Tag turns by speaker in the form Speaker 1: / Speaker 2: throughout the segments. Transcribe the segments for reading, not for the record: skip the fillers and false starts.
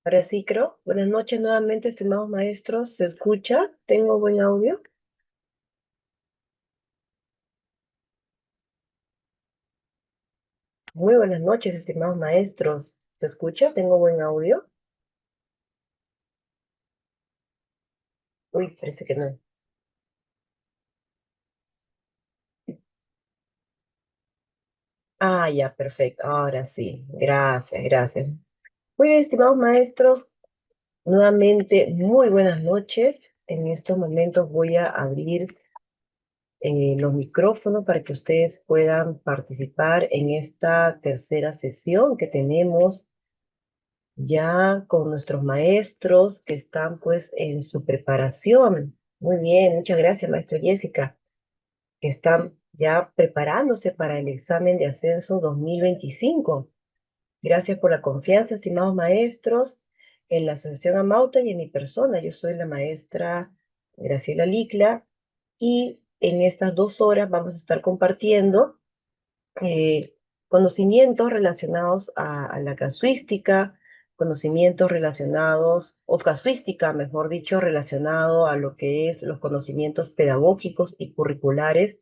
Speaker 1: Ahora sí, creo. Buenas noches nuevamente, estimados maestros. ¿Se escucha? ¿Tengo buen audio? Muy buenas noches, estimados maestros. ¿Se escucha? ¿Tengo buen audio? Uy, parece que no. Ah, ya, perfecto. Ahora sí. Gracias, gracias. Muy bien, estimados maestros. Nuevamente, muy buenas noches. En estos momentos voy a abrir los micrófonos para que ustedes puedan participar en esta tercera sesión que tenemos ya con nuestros maestros que están pues en su preparación. Muy bien, muchas gracias, maestra Jessica, que están ya preparándose para el examen de ascenso 2025. Gracias por la confianza, estimados maestros, en la Asociación Amauta y en mi persona. Yo soy la maestra Graciela Licla y en estas 2 horas vamos a estar compartiendo conocimientos relacionados a la casuística, conocimientos relacionados, o casuística, mejor dicho, relacionado a lo que es los conocimientos pedagógicos y curriculares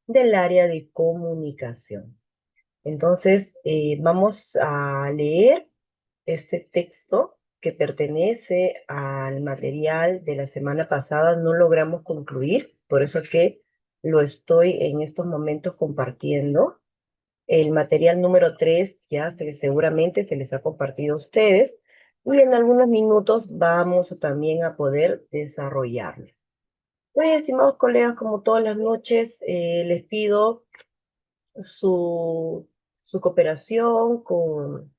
Speaker 1: del área de comunicación. Entonces, vamos a leer este texto que pertenece al material de la semana pasada. No logramos concluir, por eso que lo estoy en estos momentos compartiendo. El material número 3 ya seguramente se les ha compartido a ustedes y en algunos minutos vamos también a poder desarrollarlo. Muy estimados colegas, como todas las noches, les pido su, su cooperación con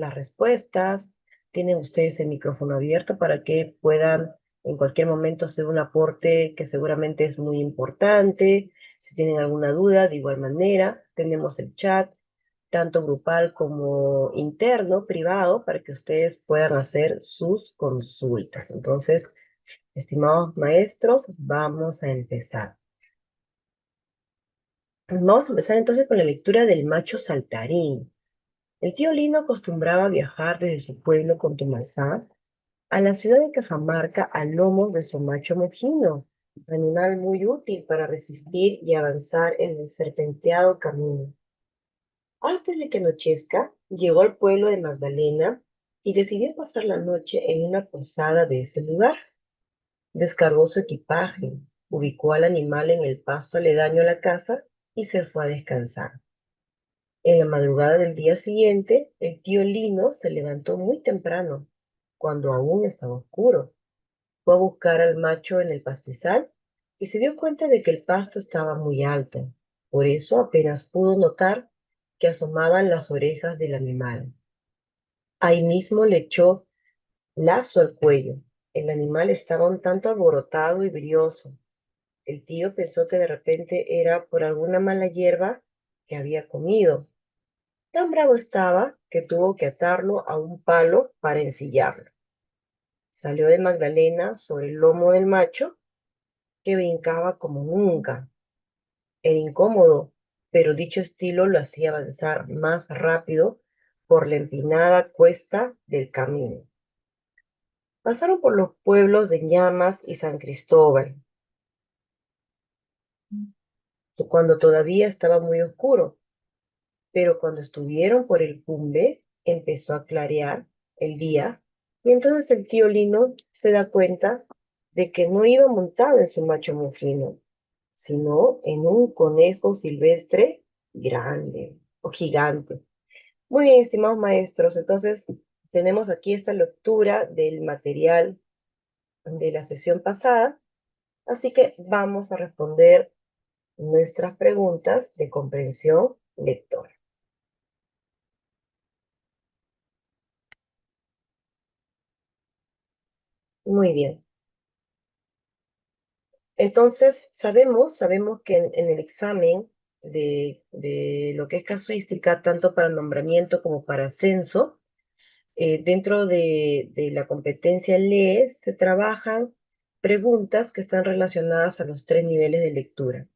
Speaker 1: las respuestas. Tienen ustedes el micrófono abierto para que puedan en cualquier momento hacer un aporte que seguramente es muy importante. Si tienen alguna duda, de igual manera, tenemos el chat, tanto grupal como interno, privado, para que ustedes puedan hacer sus consultas. Entonces, estimados maestros, vamos a empezar. Vamos a empezar entonces con la lectura del macho saltarín. El tío Lino acostumbraba a viajar desde su pueblo con Tumazá a la ciudad de Cajamarca a lomos de su macho mojino, animal muy útil para resistir y avanzar en el serpenteado camino. Antes de que anochezca, llegó al pueblo de Magdalena y decidió pasar la noche en una posada de ese lugar. Descargó su equipaje, ubicó al animal en el pasto aledaño a la casa y se fue a descansar. En la madrugada del día siguiente, el tío Lino se levantó muy temprano, cuando aún estaba oscuro. Fue a buscar al macho en el pastizal y se dio cuenta de que el pasto estaba muy alto. Por eso apenas pudo notar que asomaban las orejas del animal. Ahí mismo le echó lazo al cuello. El animal estaba un tanto alborotado y brioso. El tío pensó que de repente era por alguna mala hierba que había comido. Tan bravo estaba que tuvo que atarlo a un palo para ensillarlo. Salió de Magdalena sobre el lomo del macho, que brincaba como nunca. Era incómodo, pero dicho estilo lo hacía avanzar más rápido por la empinada cuesta del camino. Pasaron por los pueblos de Llamas y San Cristóbal, cuando todavía estaba muy oscuro, pero cuando estuvieron por el Cumbe, empezó a clarear el día, y entonces el tío Lino se da cuenta de que no iba montado en su macho mojino, sino en un conejo silvestre grande o gigante. Muy bien, estimados maestros, entonces tenemos aquí esta lectura del material de la sesión pasada, así que vamos a responder nuestras preguntas de comprensión lectora. Muy bien. Entonces, sabemos que en el examen de lo que es casuística, tanto para nombramiento como para ascenso, dentro de la competencia LEE se trabajan preguntas que están relacionadas a los 3 niveles de lectura,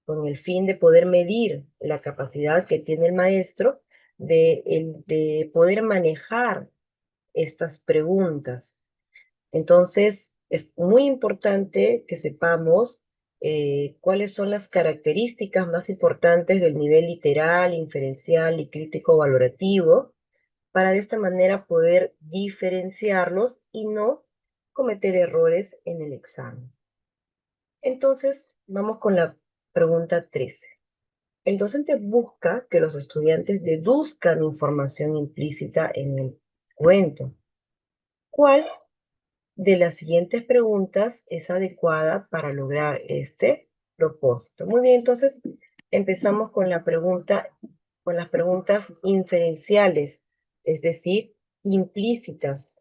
Speaker 1: con el fin de poder medir la capacidad que tiene el maestro de poder manejar estas preguntas. Entonces, es muy importante que sepamos cuáles son las características más importantes del nivel literal, inferencial y crítico valorativo, para de esta manera poder diferenciarlos y no cometer errores en el examen. Entonces, vamos con la pregunta 13. El docente busca que los estudiantes deduzcan información implícita en el cuento. ¿Cuál de las siguientes preguntas es adecuada para lograr este propósito? Muy bien, entonces empezamos con con las preguntas inferenciales, es decir, implícitas.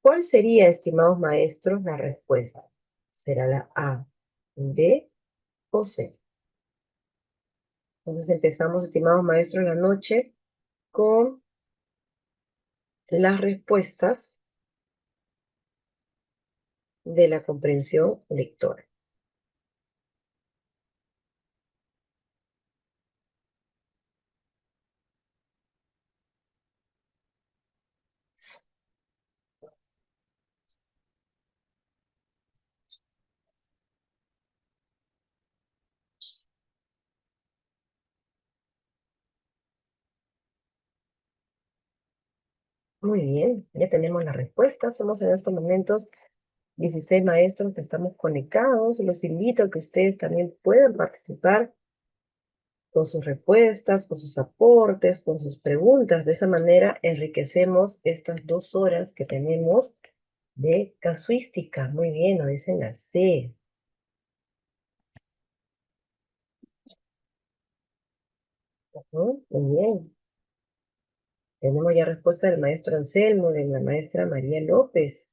Speaker 1: ¿Cuál sería, estimados maestros, la respuesta? ¿Será la A, B o C? Entonces empezamos, estimados maestros, la noche con las respuestas de la comprensión lectora. Muy bien, ya tenemos las respuestas. Somos en estos momentos 16 maestros que estamos conectados. Los invito a que ustedes también puedan participar con sus respuestas, con sus aportes, con sus preguntas. De esa manera enriquecemos estas 2 horas que tenemos de casuística. Muy bien, nos dicen la C. Muy bien. Tenemos ya respuesta del maestro Anselmo, de la maestra María López.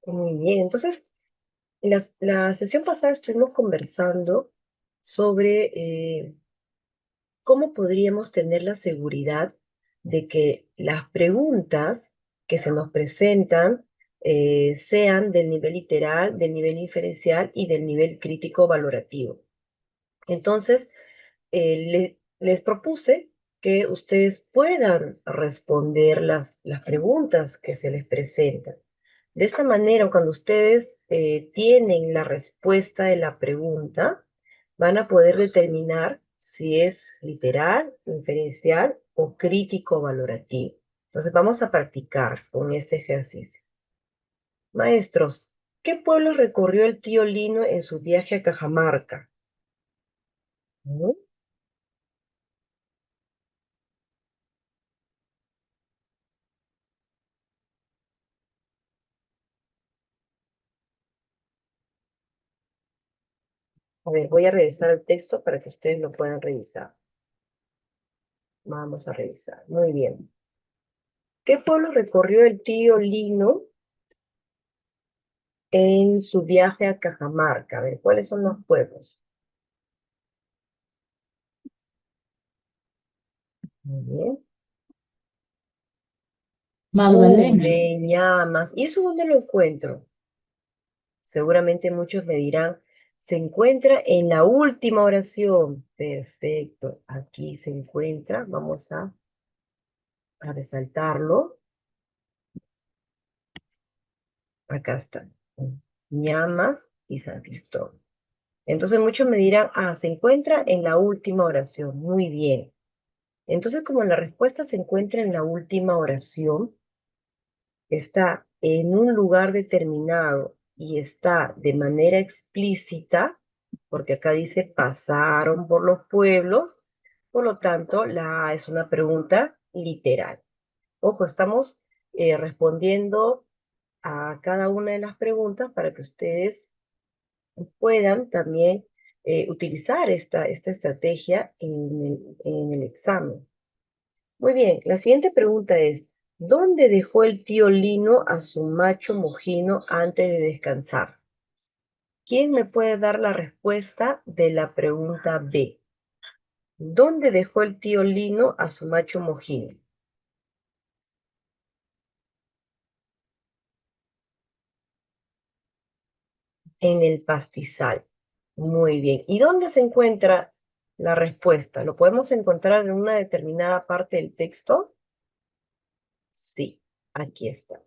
Speaker 1: Muy bien, entonces la sesión pasada estuvimos conversando sobre cómo podríamos tener la seguridad de que las preguntas que se nos presentan sean del nivel literal, del nivel inferencial y del nivel crítico valorativo. Entonces, les propuse que ustedes puedan responder las preguntas que se les presentan. De esta manera, cuando ustedes tienen la respuesta de la pregunta, van a poder determinar si es literal, inferencial o crítico valorativo. Entonces, vamos a practicar con este ejercicio. Maestros, ¿qué pueblo recorrió el tío Lino en su viaje a Cajamarca? ¿Mm? A ver, voy a revisar el texto para que ustedes lo puedan revisar. Vamos a revisar. Muy bien. ¿Qué pueblo recorrió el tío Lino en su viaje a Cajamarca? A ver, ¿cuáles son los pueblos? Muy bien.
Speaker 2: Magdalena.
Speaker 1: Llamas. ¿Y eso dónde lo encuentro? Seguramente muchos me dirán, se encuentra en la última oración. Perfecto. Aquí se encuentra. Vamos a resaltarlo. Acá está. Llamas y San Cristóbal. Entonces muchos me dirán, se encuentra en la última oración. Muy bien. Entonces, como la respuesta se encuentra en la última oración, está en un lugar determinado y está de manera explícita, porque acá dice pasaron por los pueblos, por lo tanto, la A es una pregunta literal. Ojo, estamos respondiendo a cada una de las preguntas para que ustedes puedan también utilizar esta estrategia en el examen. Muy bien, la siguiente pregunta es, ¿dónde dejó el tío Lino a su macho mojino antes de descansar? ¿Quién me puede dar la respuesta de la pregunta B? ¿Dónde dejó el tío Lino a su macho Mojino? En el pastizal. Muy bien. ¿Y dónde se encuentra la respuesta? ¿Lo podemos encontrar en una determinada parte del texto? Sí, aquí está.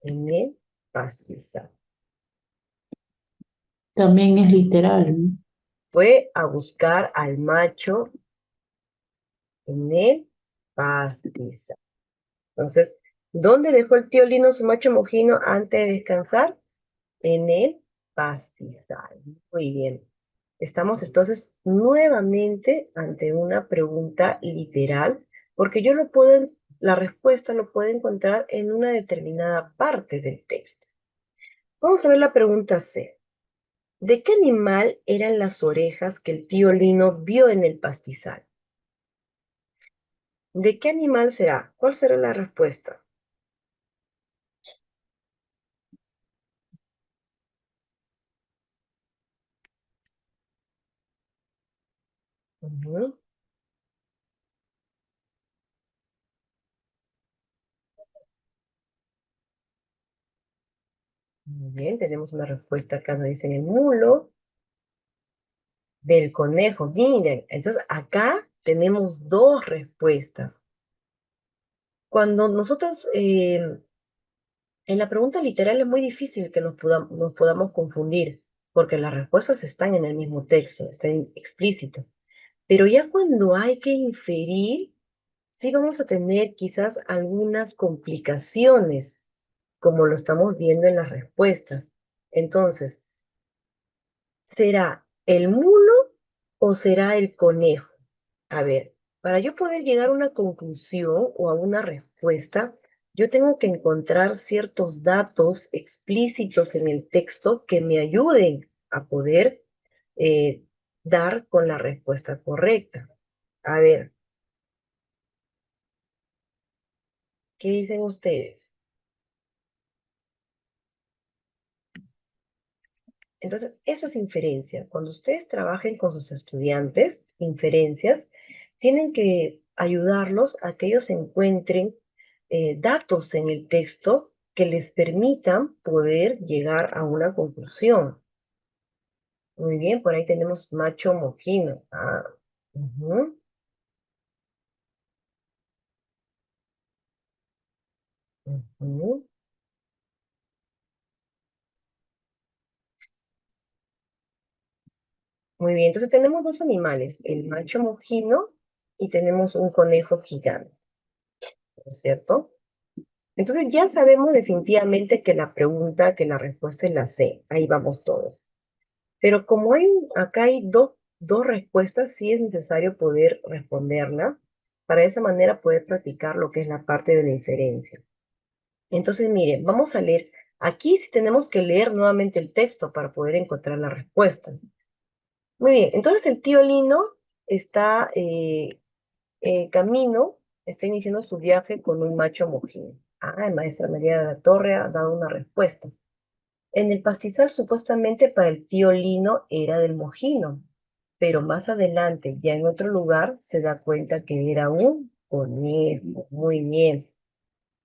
Speaker 1: En el pastizal.
Speaker 2: También es literal, ¿no?
Speaker 1: Fue a buscar al macho en el pastizal. Entonces, ¿dónde dejó el tío Lino su macho Mojino antes de descansar? En el pastizal. Muy bien. Estamos entonces nuevamente ante una pregunta literal, porque yo lo puedo, la respuesta lo puedo encontrar en una determinada parte del texto. Vamos a ver la pregunta C. ¿De qué animal eran las orejas que el tío Lino vio en el pastizal? ¿De qué animal será? ¿Cuál será la respuesta? Ujú. Muy bien, tenemos una respuesta acá, nos dicen el mulo, del conejo. Miren, entonces acá tenemos dos respuestas. Cuando nosotros, en la pregunta literal es muy difícil que nos podamos confundir, porque las respuestas están en el mismo texto, están explícitas. Pero ya cuando hay que inferir, sí vamos a tener quizás algunas complicaciones, como lo estamos viendo en las respuestas. Entonces, ¿será el mulo o será el conejo? A ver, para yo poder llegar a una conclusión o a una respuesta, yo tengo que encontrar ciertos datos explícitos en el texto que me ayuden a poder eh, dar con la respuesta correcta. A ver, ¿qué dicen ustedes? Entonces, eso es inferencia. Cuando ustedes trabajen con sus estudiantes, inferencias, tienen que ayudarlos a que ellos encuentren datos en el texto que les permitan poder llegar a una conclusión. Muy bien, por ahí tenemos macho mojino. Ah, ujú, ujú. Muy bien, entonces tenemos dos animales, el macho mojino y tenemos un conejo gigante, ¿no es cierto? Entonces ya sabemos definitivamente que la pregunta, que la respuesta es la C. Ahí vamos todos. Pero como acá hay dos respuestas, sí es necesario poder responderla para de esa manera poder practicar lo que es la parte de la inferencia. Entonces, miren, vamos a leer. Aquí sí tenemos que leer nuevamente el texto para poder encontrar la respuesta. Muy bien, entonces el tío Lino está camino, está iniciando su viaje con un macho mojín. Ah, maestra María de la Torre ha dado una respuesta. En el pastizal supuestamente para el tío Lino era del Mojino, pero más adelante, ya en otro lugar, se da cuenta que era un conejo. Muy bien.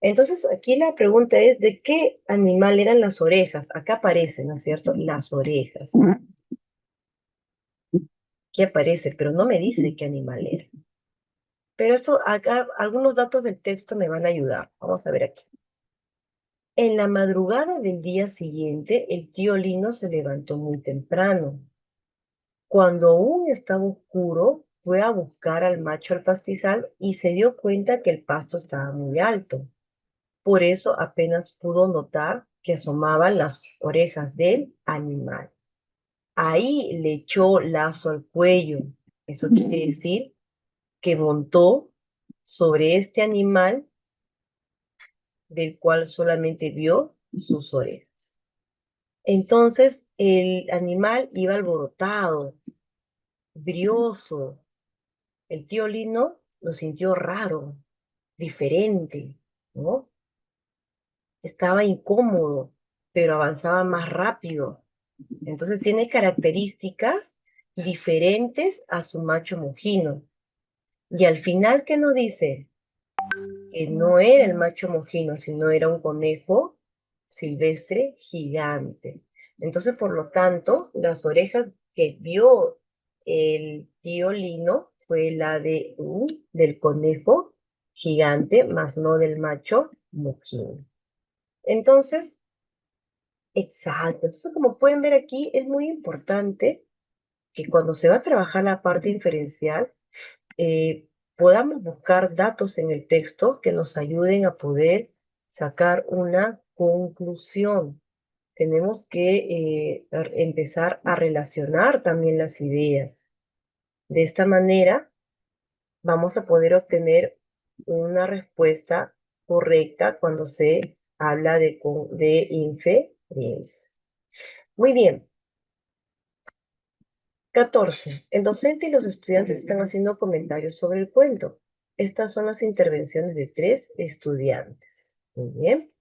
Speaker 1: Entonces, aquí la pregunta es, ¿de qué animal eran las orejas? Acá aparece, ¿no es cierto? Las orejas. Aquí aparece, pero no me dice qué animal era. Pero esto, acá, algunos datos del texto me van a ayudar. Vamos a ver aquí. En la madrugada del día siguiente, el tío Lino se levantó muy temprano. Cuando aún estaba oscuro, fue a buscar al macho al pastizal y se dio cuenta que el pasto estaba muy alto. Por eso apenas pudo notar que asomaban las orejas del animal. Ahí le echó lazo al cuello. Eso quiere decir que montó sobre este animal del cual solamente vio sus orejas. Entonces el animal iba alborotado, brioso. El tío Lino lo sintió raro, diferente, ¿no? Estaba incómodo, pero avanzaba más rápido. Entonces tiene características diferentes a su macho mojino. Y al final, ¿qué nos dice? Que no era el macho mojino, sino era un conejo silvestre gigante. Entonces, por lo tanto, las orejas que vio el tío Lino fue la del conejo gigante, más no del macho mojino. Entonces, exacto. Entonces, como pueden ver aquí, es muy importante que cuando se va a trabajar la parte inferencial, podamos buscar datos en el texto que nos ayuden a poder sacar una conclusión. Tenemos que empezar a relacionar también las ideas. De esta manera vamos a poder obtener una respuesta correcta cuando se habla de inferencias. Muy bien. 14. El docente y los estudiantes están haciendo comentarios sobre el cuento. Estas son las intervenciones de 3 estudiantes. Muy bien.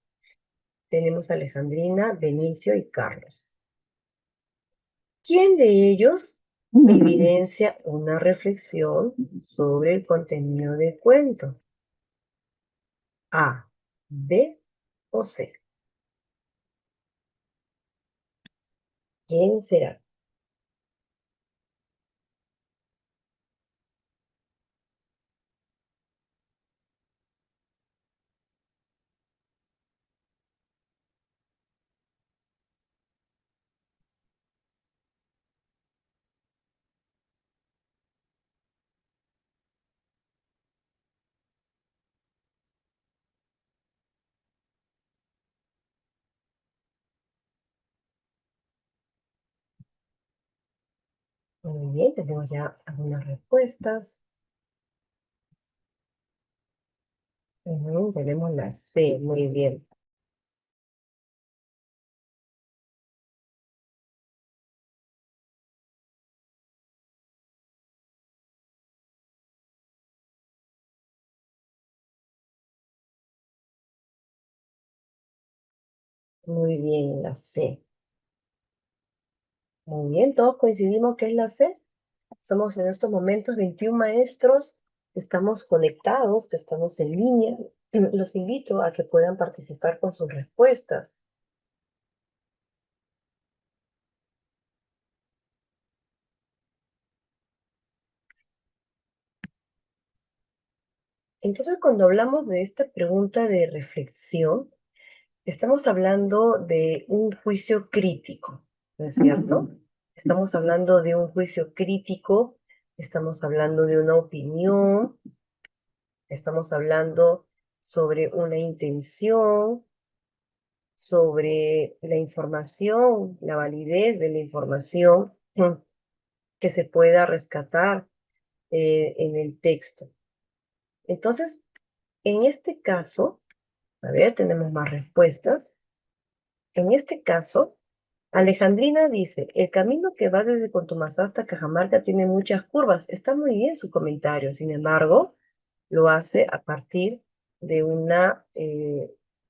Speaker 1: Tenemos a Alejandrina, Benicio y Carlos. ¿Quién de ellos evidencia una reflexión sobre el contenido del cuento? A, B o C. ¿Quién será? Muy bien, tenemos ya algunas respuestas. Tenemos la C, muy bien. Muy bien, la C. Muy bien, todos coincidimos que es la C. Somos en estos momentos 21 maestros, estamos conectados, que estamos en línea. Los invito a que puedan participar con sus respuestas. Entonces, cuando hablamos de esta pregunta de reflexión, estamos hablando de un juicio crítico, ¿no es cierto? Estamos hablando de un juicio crítico, estamos hablando de una opinión, estamos hablando sobre una intención, sobre la información, la validez de la información que se pueda rescatar en el texto. Entonces, en este caso, a ver, tenemos más respuestas. En este caso, Alejandrina dice, el camino que va desde Contumazá hasta Cajamarca tiene muchas curvas. Está muy bien su comentario, sin embargo, lo hace a partir de una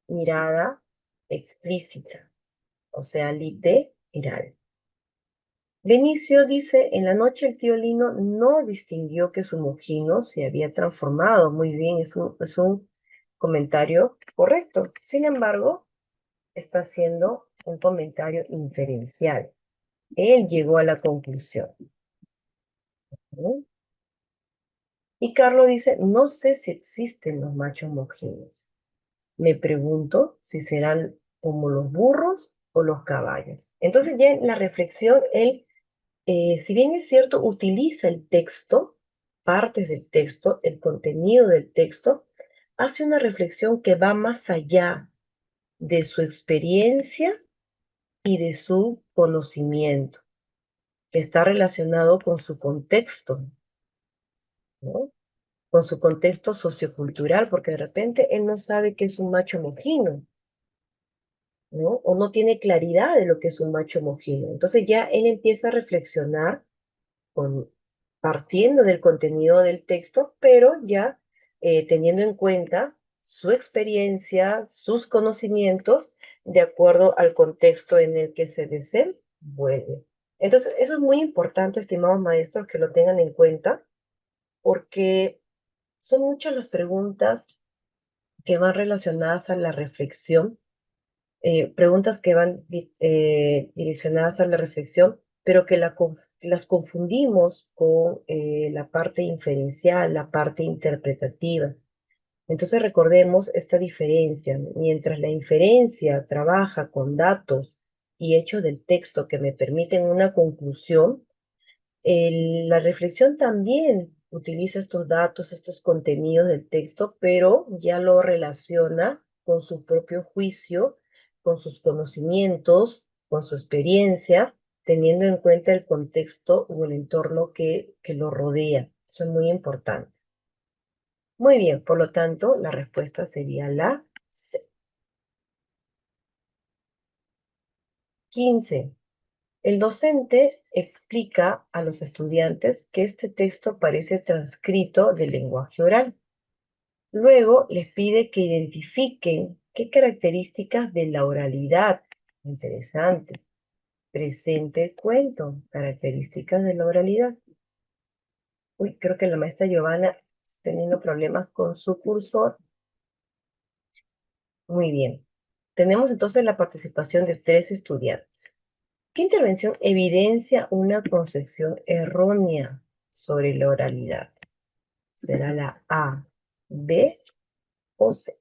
Speaker 1: mirada explícita, o sea, literal. Benicio dice, en la noche el tío Lino no distinguió que su mojino se había transformado. Muy bien, es un comentario correcto. Sin embargo, está haciendo un comentario inferencial. Él llegó a la conclusión. ¿No? Y Carlos dice, no sé si existen los machos mojinos. Me pregunto si serán como los burros o los caballos. Entonces ya en la reflexión, él, si bien es cierto, utiliza el texto, partes del texto, el contenido del texto, hace una reflexión que va más allá de su experiencia y de su conocimiento, que está relacionado con su contexto, ¿no? Con su contexto sociocultural, porque de repente él no sabe qué es un macho mojino, ¿no? O no tiene claridad de lo que es un macho mojino. Entonces ya él empieza a reflexionar partiendo del contenido del texto, pero ya teniendo en cuenta su experiencia, sus conocimientos, de acuerdo al contexto en el que se desenvuelve. Entonces, eso es muy importante, estimados maestros, que lo tengan en cuenta, porque son muchas las preguntas que van relacionadas a la reflexión, preguntas que van direccionadas a la reflexión, pero que las confundimos con la parte inferencial, la parte interpretativa. Entonces recordemos esta diferencia. Mientras la inferencia trabaja con datos y hechos del texto que me permiten una conclusión, la reflexión también utiliza estos datos, estos contenidos del texto, pero ya lo relaciona con su propio juicio, con sus conocimientos, con su experiencia, teniendo en cuenta el contexto o el entorno que lo rodea. Eso es muy importante. Muy bien, por lo tanto, la respuesta sería la C. 15. El docente explica a los estudiantes que este texto parece transcrito del lenguaje oral. Luego les pide que identifiquen qué características de la oralidad, interesante, presente el cuento, características de la oralidad. Uy, creo que la maestra Giovanna está teniendo problemas con su cursor. Muy bien. Tenemos entonces la participación de 3 estudiantes. ¿Qué intervención evidencia una concepción errónea sobre la oralidad? ¿Será la A, B o C?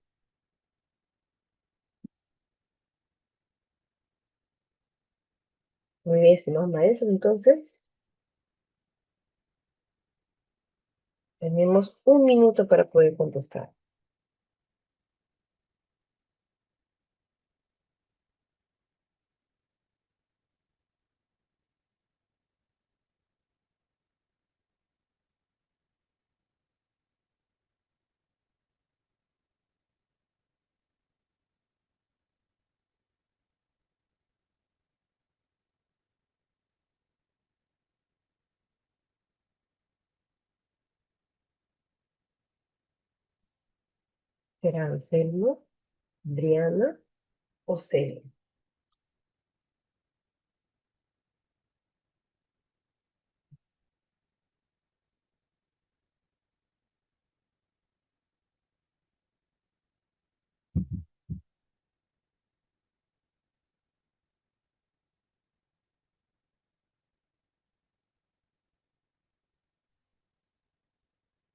Speaker 1: Muy bien, estimados maestros, entonces tenemos 1 minuto para poder contestar. ¿Será Anselmo, Adriana o Celia?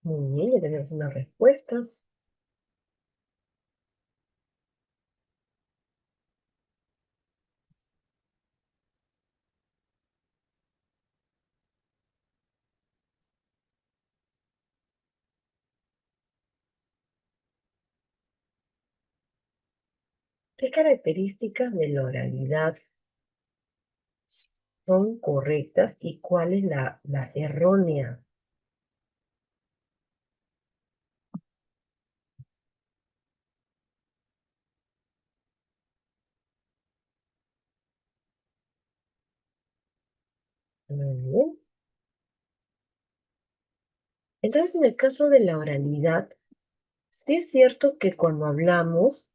Speaker 1: Muy bien, ya tenemos una respuesta. ¿Qué características de la oralidad son correctas y cuál es la errónea? Muy bien. Entonces, en el caso de la oralidad, sí es cierto que cuando hablamos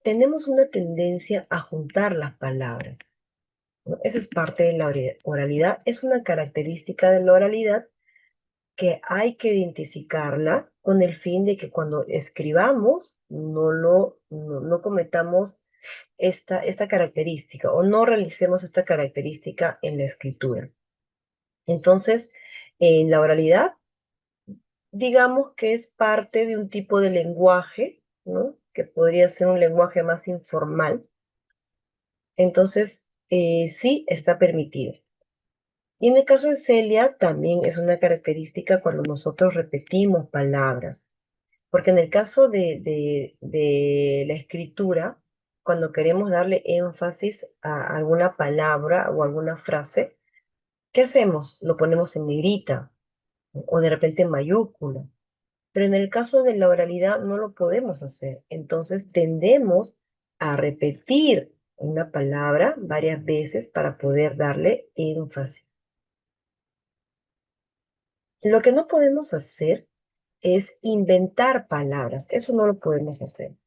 Speaker 1: tenemos una tendencia a juntar las palabras, ¿no? Esa es parte de la oralidad, es una característica de la oralidad que hay que identificarla con el fin de que cuando escribamos no cometamos esta característica o no realicemos esta característica en la escritura. Entonces, en la oralidad, digamos que es parte de un tipo de lenguaje, ¿no? Que podría ser un lenguaje más informal. Entonces, sí está permitido. Y en el caso de Celia, también es una característica cuando nosotros repetimos palabras. Porque en el caso de la escritura, cuando queremos darle énfasis a alguna palabra o alguna frase, ¿qué hacemos? Lo ponemos en negrita o de repente en mayúscula. Pero en el caso de la oralidad no lo podemos hacer. Entonces tendemos a repetir una palabra varias veces para poder darle énfasis. Lo que no podemos hacer es inventar palabras. Eso no lo podemos hacer.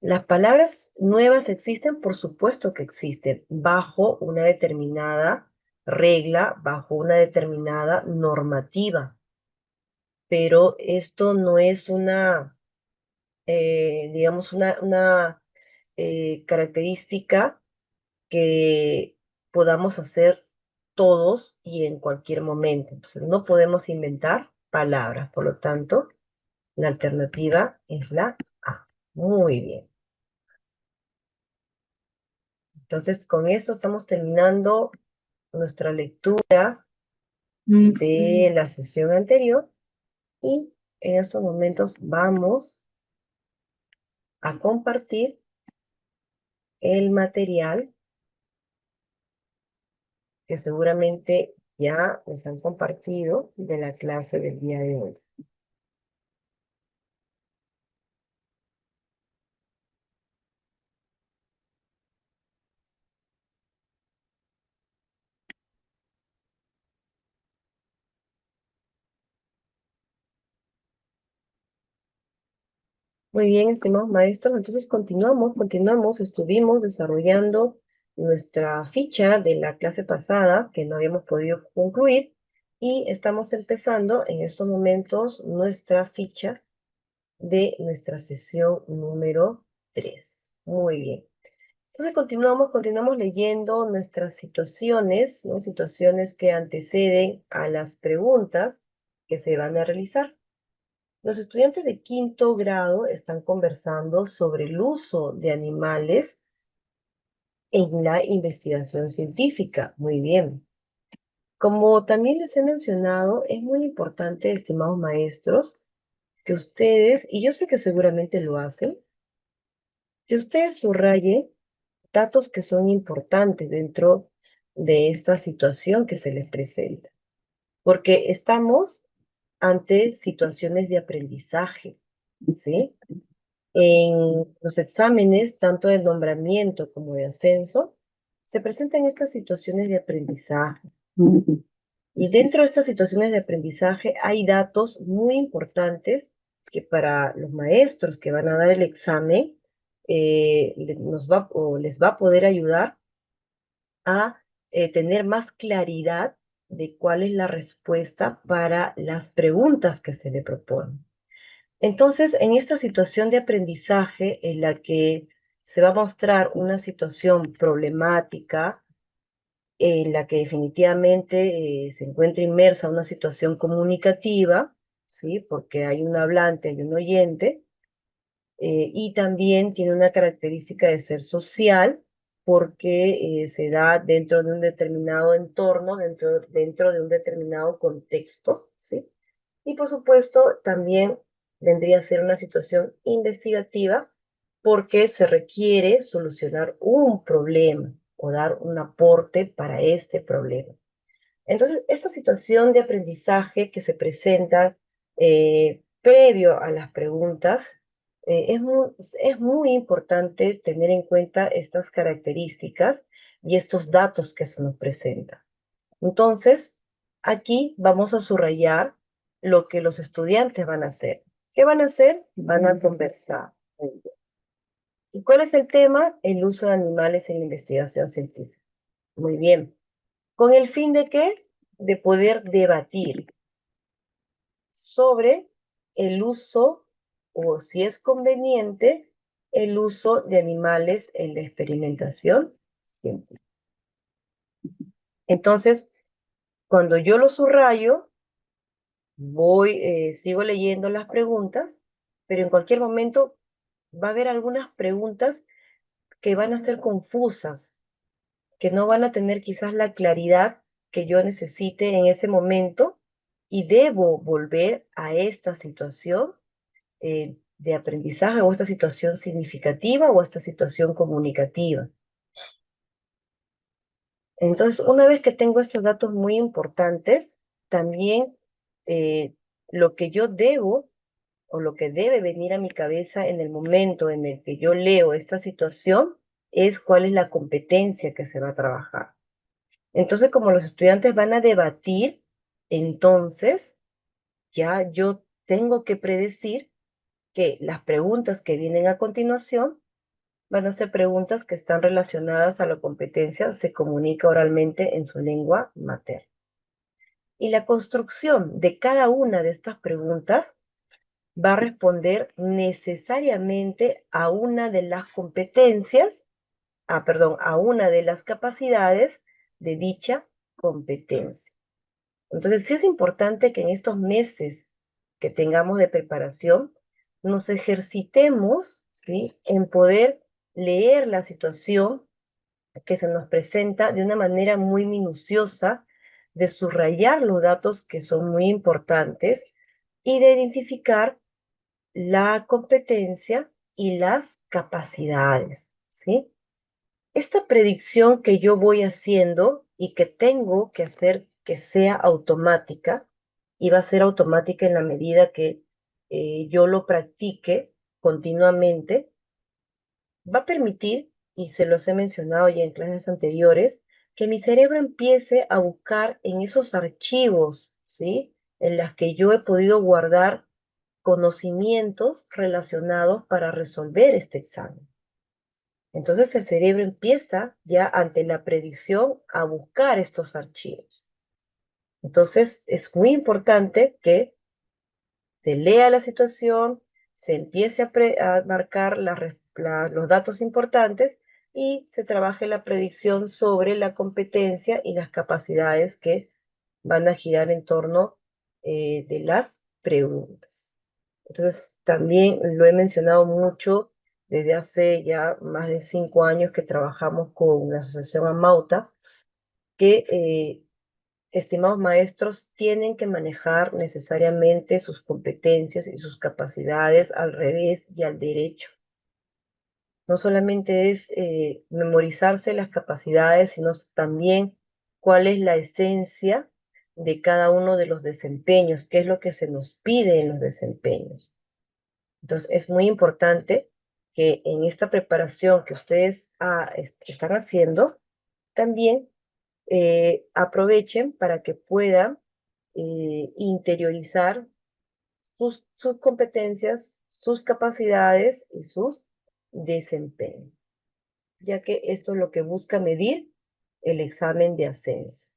Speaker 1: Las palabras nuevas existen, por supuesto que existen, bajo una determinada regla bajo una determinada normativa. Pero esto no es digamos, una característica que podamos hacer todos y en cualquier momento. Entonces, no podemos inventar palabras. Por lo tanto, la alternativa es la A. Muy bien. Entonces, con eso estamos terminando nuestra lectura de la sesión anterior y en estos momentos vamos a compartir el material que seguramente ya les han compartido de la clase del día de hoy. Muy bien, estimados maestros, entonces continuamos, estuvimos desarrollando nuestra ficha de la clase pasada que no habíamos podido concluir y estamos empezando en estos momentos nuestra ficha de nuestra sesión número 3. Muy bien. Entonces continuamos leyendo nuestras situaciones, ¿no? Situaciones que anteceden a las preguntas que se van a realizar. Los estudiantes de quinto grado están conversando sobre el uso de animales en la investigación científica. Muy bien. Como también les he mencionado, es muy importante, estimados maestros, que ustedes, y yo sé que seguramente lo hacen, que ustedes subrayen datos que son importantes dentro de esta situación que se les presenta, porque estamos ante situaciones de aprendizaje, ¿sí? En los exámenes, tanto de nombramiento como de ascenso, se presentan estas situaciones de aprendizaje. Y dentro de estas situaciones de aprendizaje hay datos muy importantes que para los maestros que van a dar el examen les va a poder ayudar a tener más claridad de cuál es la respuesta para las preguntas que se le proponen. Entonces, en esta situación de aprendizaje en la que se va a mostrar una situación problemática, en la que definitivamente se encuentra inmersa una situación comunicativa, ¿sí? Porque hay un hablante y un oyente, y también tiene una característica de ser social porque se da dentro de un determinado entorno, dentro de un determinado contexto, ¿sí? Y por supuesto también vendría a ser una situación investigativa porque se requiere solucionar un problema o dar un aporte para este problema. Entonces, esta situación de aprendizaje que se presenta previo a las preguntas, es muy importante tener en cuenta estas características y estos datos que se nos presentan. Entonces, aquí vamos a subrayar lo que los estudiantes van a hacer. ¿Qué van a hacer? Van a conversar. ¿Y cuál es el tema? El uso de animales en la investigación científica. Muy bien. ¿Con el fin de qué? De poder debatir sobre el uso, o si es conveniente, el uso de animales en la experimentación científica. Entonces, cuando yo lo subrayo, sigo leyendo las preguntas, pero en cualquier momento va a haber algunas preguntas que van a ser confusas, que no van a tener quizás la claridad que yo necesite en ese momento y debo volver a esta situación de aprendizaje o esta situación significativa o esta situación comunicativa. Entonces, una vez que tengo estos datos muy importantes, también eh, lo que yo debo o lo que debe venir a mi cabeza en el momento en el que yo leo esta situación es cuál es la competencia que se va a trabajar. Entonces, como los estudiantes van a debatir, entonces ya yo tengo que predecir que las preguntas que vienen a continuación van a ser preguntas que están relacionadas a la competencia, se comunica oralmente en su lengua materna. Y la construcción de cada una de estas preguntas va a responder necesariamente a una de las competencias, a una de las capacidades de dicha competencia. Entonces, sí es importante que en estos meses que tengamos de preparación, nos ejercitemos, ¿sí?, en poder leer la situación que se nos presenta de una manera muy minuciosa, de subrayar los datos que son muy importantes y de identificar la competencia y las capacidades, ¿sí? Esta predicción que yo voy haciendo y que tengo que hacer que sea automática, y va a ser automática en la medida que yo lo practique continuamente, va a permitir, y se los he mencionado ya en clases anteriores, que mi cerebro empiece a buscar en esos archivos, ¿sí?, en las que yo he podido guardar conocimientos relacionados para resolver este examen. Entonces el cerebro empieza ya ante la predicción a buscar estos archivos. Entonces es muy importante que se lea la situación, se empiece a marcar los datos importantes y se trabaje la predicción sobre la competencia y las capacidades que van a girar en torno de las preguntas. Entonces, también lo he mencionado mucho desde hace ya más de 5 años que trabajamos con la Asociación Amauta, que estimados maestros, tienen que manejar necesariamente sus competencias y sus capacidades al revés y al derecho. No solamente es memorizarse las capacidades, sino también cuál es la esencia de cada uno de los desempeños, qué es lo que se nos pide en los desempeños. Entonces, es muy importante que en esta preparación que ustedes están haciendo, también aprovechen para que puedan interiorizar sus competencias, sus capacidades y sus desempeños, ya que esto es lo que busca medir el examen de ascenso.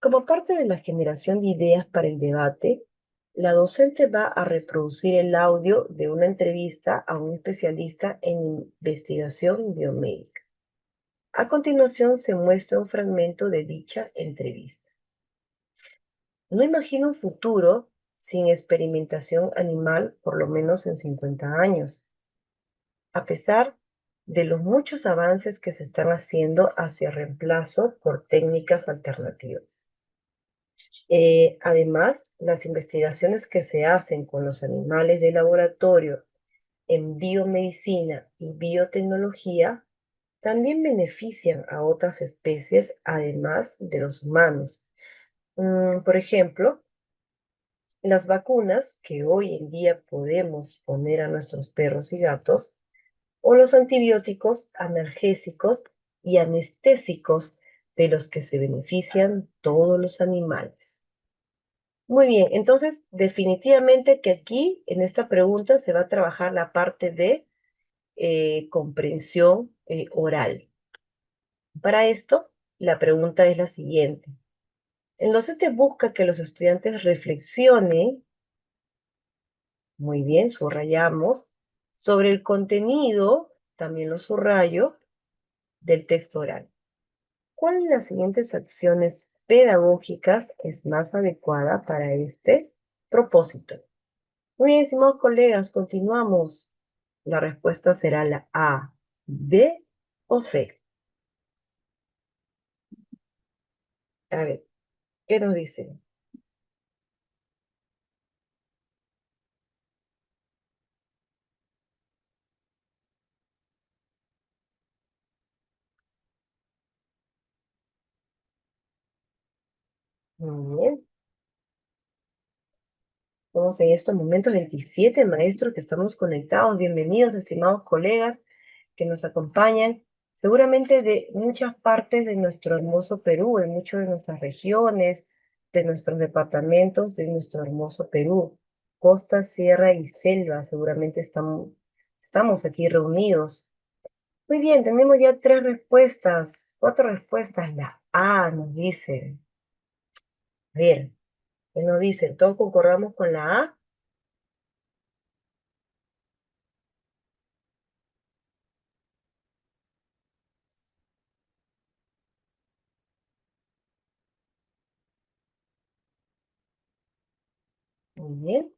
Speaker 1: Como parte de la generación de ideas para el debate, la docente va a reproducir el audio de una entrevista a un especialista en investigación biomédica. A continuación se muestra un fragmento de dicha entrevista. No imagino un futuro sin experimentación animal por lo menos en 50 años, a pesar de los muchos avances que se están haciendo hacia reemplazo por técnicas alternativas. Además, las investigaciones que se hacen con los animales de laboratorio en biomedicina y biotecnología también benefician a otras especies además de los humanos. Por ejemplo, las vacunas que hoy en día podemos poner a nuestros perros y gatos, o los antibióticos, analgésicos y anestésicos de los que se benefician todos los animales. Muy bien, entonces definitivamente que aquí en esta pregunta se va a trabajar la parte de comprensión oral. Para esto, la pregunta es la siguiente. El docente busca que los estudiantes reflexionen, muy bien, subrayamos, sobre el contenido, también lo subrayo, del texto oral. ¿Cuál de las siguientes acciones pedagógicas es más adecuada para este propósito? Muy bien, estimados colegas, continuamos. La respuesta será la A, B o C. A ver, ¿qué nos dicen? Muy bien. Somos en estos momentos 27 maestros que estamos conectados. Bienvenidos, estimados colegas que nos acompañan, seguramente de muchas partes de nuestro hermoso Perú, de muchas de nuestras regiones, de nuestros departamentos, de nuestro hermoso Perú. Costa, sierra y selva seguramente están estamos aquí reunidos. Muy bien, tenemos ya 3 respuestas, 4 respuestas. La A nos dice, a ver, ¿qué nos dice? ¿Todos concordamos con la A? Muy bien.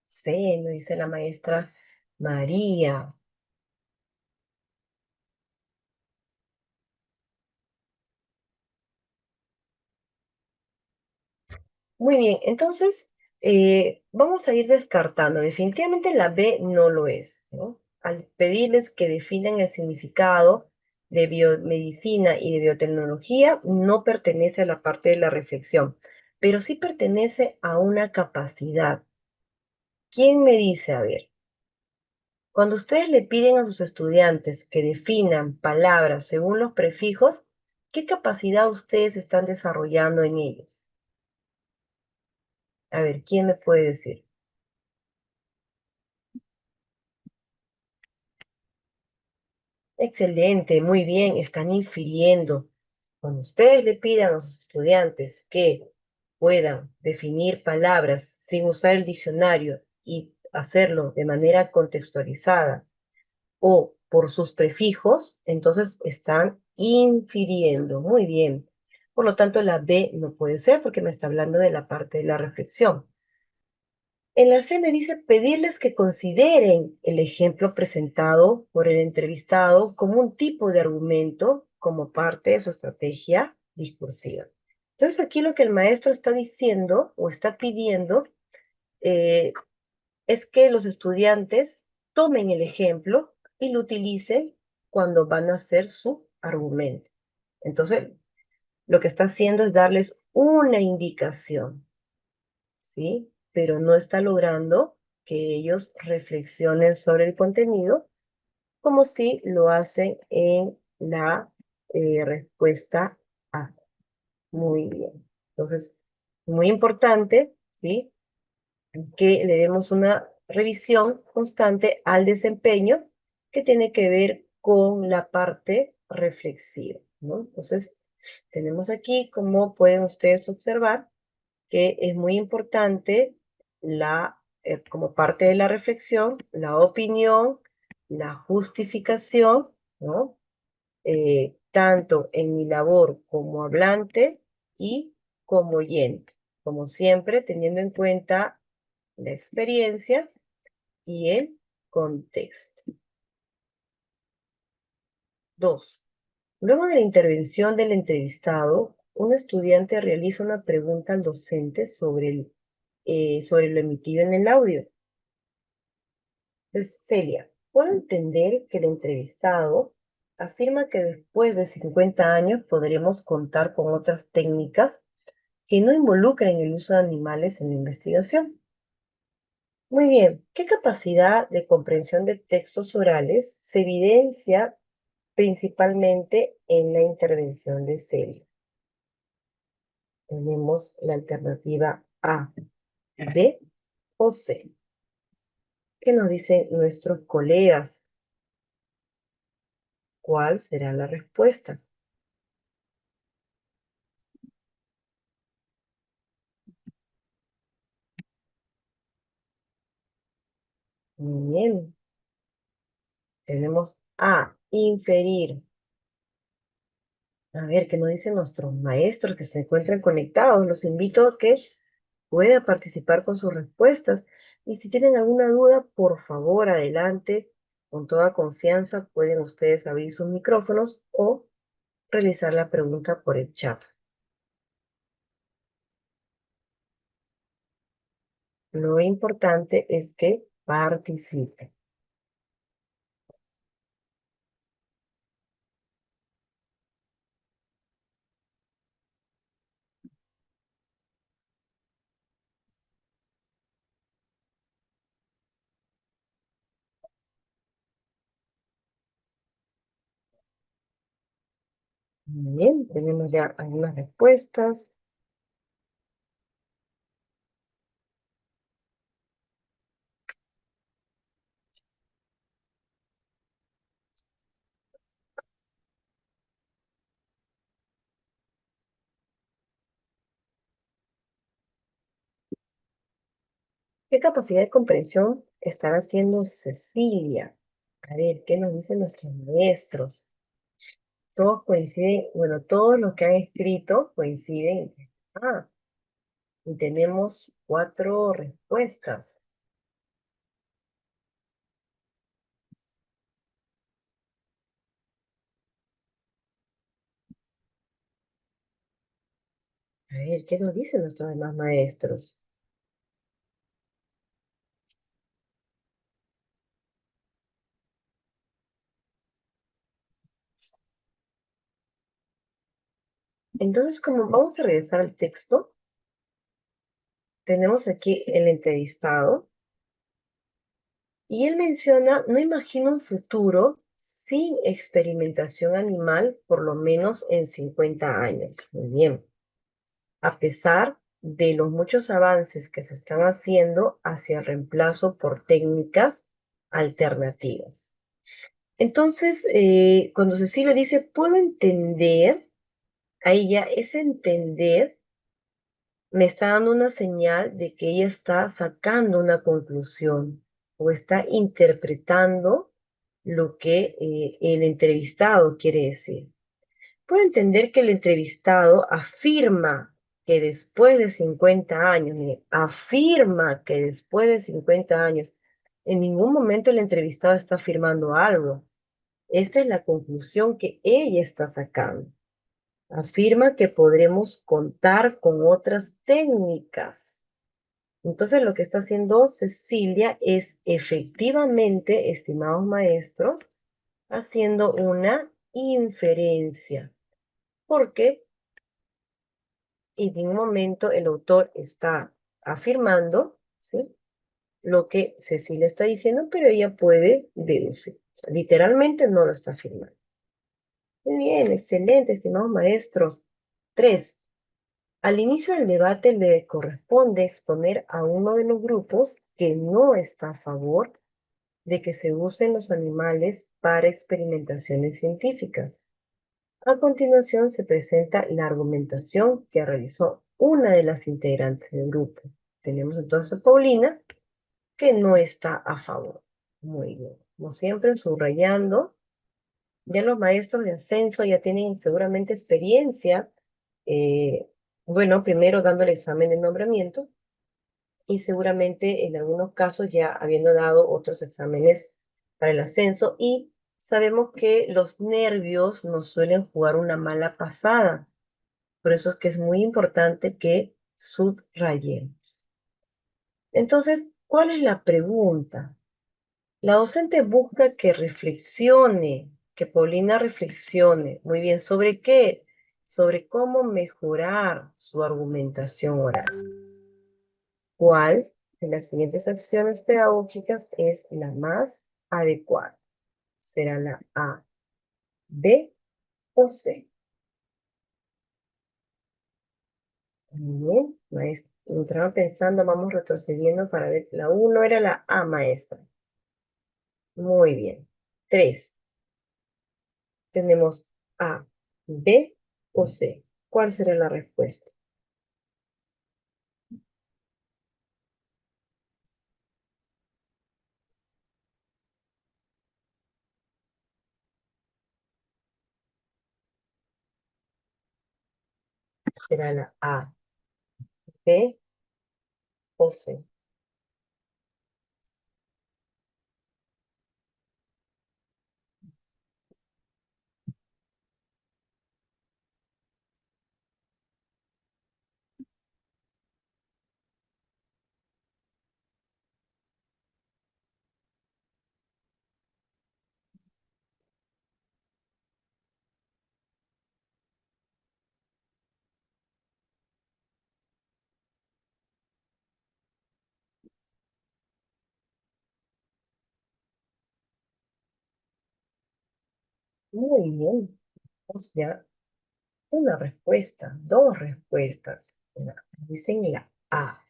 Speaker 1: C, nos dice la maestra María. Muy bien, entonces vamos a ir descartando. Definitivamente la B no lo es, ¿no? Al pedirles que definan el significado de biomedicina y de biotecnología, no pertenece a la parte de la reflexión, pero sí pertenece a una capacidad. ¿Quién me dice, a ver, cuando ustedes le piden a sus estudiantes que definan palabras según los prefijos, qué capacidad ustedes están desarrollando en ellos? A ver, ¿quién me puede decir? Excelente, muy bien, están infiriendo. Cuando ustedes le pidan a sus estudiantes que puedan definir palabras sin usar el diccionario y hacerlo de manera contextualizada o por sus prefijos, entonces están infiriendo. Muy bien. Por lo tanto, la B no puede ser porque me está hablando de la parte de la reflexión. En la C me dice pedirles que consideren el ejemplo presentado por el entrevistado como un tipo de argumento como parte de su estrategia discursiva. Entonces aquí lo que el maestro está diciendo o está pidiendo eh, es que los estudiantes tomen el ejemplo y lo utilicen cuando van a hacer su argumento. Entonces, lo que está haciendo es darles una indicación. ¿Sí? Pero no está logrando que ellos reflexionen sobre el contenido como si lo hacen en la respuesta A. Muy bien. Entonces, muy importante, ¿sí? Que le demos una revisión constante al desempeño que tiene que ver con la parte reflexiva, ¿no? Entonces, tenemos aquí, como pueden ustedes observar, que es muy importante como parte de la reflexión, la opinión, la justificación, ¿no? Tanto en mi labor como hablante y como oyente, como siempre teniendo en cuenta la experiencia y el contexto. 2. Luego de la intervención del entrevistado, un estudiante realiza una pregunta al docente sobre lo emitido en el audio. Celia, puedo entender que el entrevistado afirma que después de 50 años podremos contar con otras técnicas que no involucren el uso de animales en la investigación. Muy bien, ¿qué capacidad de comprensión de textos orales se evidencia principalmente en la intervención de Celia? Tenemos la alternativa A, B o C. ¿Qué nos dicen nuestros colegas? ¿Cuál será la respuesta? Muy bien, tenemos A, inferir. A ver, ¿qué nos dicen nuestros maestros que se encuentran conectados? Los invito a que puedan participar con sus respuestas. Y si tienen alguna duda, por favor, adelante. Con toda confianza pueden ustedes abrir sus micrófonos o realizar la pregunta por el chat. Lo importante es que participen. Muy bien, tenemos ya algunas respuestas. ¿Qué capacidad de comprensión estará haciendo Cecilia? A ver, ¿qué nos dicen nuestros maestros? Todos coinciden, bueno, todos los que han escrito coinciden. Ah, y tenemos 4 respuestas. A ver, ¿qué nos dicen nuestros demás maestros? Entonces, como vamos a regresar al texto, tenemos aquí el entrevistado y él menciona, no imagino un futuro sin experimentación animal por lo menos en 50 años. Muy bien. A pesar de los muchos avances que se están haciendo hacia el reemplazo por técnicas alternativas. Entonces, cuando Cecilia dice, puedo entender, ahí ya ese entender me está dando una señal de que ella está sacando una conclusión o está interpretando lo que el entrevistado quiere decir. Puedo entender que el entrevistado afirma que después de 50 años, mire, afirma que después de 50 años, en ningún momento el entrevistado está afirmando algo. Esta es la conclusión que ella está sacando. Afirma que podremos contar con otras técnicas. Entonces, lo que está haciendo Cecilia es efectivamente, estimados maestros, haciendo una inferencia, porque en ningún momento el autor está afirmando, ¿sí?, lo que Cecilia está diciendo, pero ella puede deducir. O sea, literalmente no lo está afirmando. Muy bien, excelente, estimados maestros. 3. Al inicio del debate le corresponde exponer a uno de los grupos que no está a favor de que se usen los animales para experimentaciones científicas. A continuación se presenta la argumentación que realizó una de las integrantes del grupo. Tenemos entonces a Paulina, que no está a favor. Muy bien. Como siempre, subrayando. Ya los maestros de ascenso ya tienen seguramente experiencia, eh, bueno, primero dando el examen de nombramiento y seguramente en algunos casos ya habiendo dado otros exámenes para el ascenso, y sabemos que los nervios nos suelen jugar una mala pasada. Por eso es que es muy importante que subrayemos. Entonces, ¿cuál es la pregunta? La docente busca que reflexione, que Paulina reflexione. Muy bien, ¿sobre qué? Sobre cómo mejorar su argumentación oral. ¿Cuál de las siguientes acciones pedagógicas es la más adecuada? ¿Será la A, B o C? Muy bien, maestra. Entraba pensando, vamos retrocediendo para ver. La 1 era la A, maestra. Muy bien. 3. Tenemos A, B o C. ¿Cuál será la respuesta? ¿Será la A, B o C? Muy bien. O sea, una respuesta, dos respuestas. Dicen la A.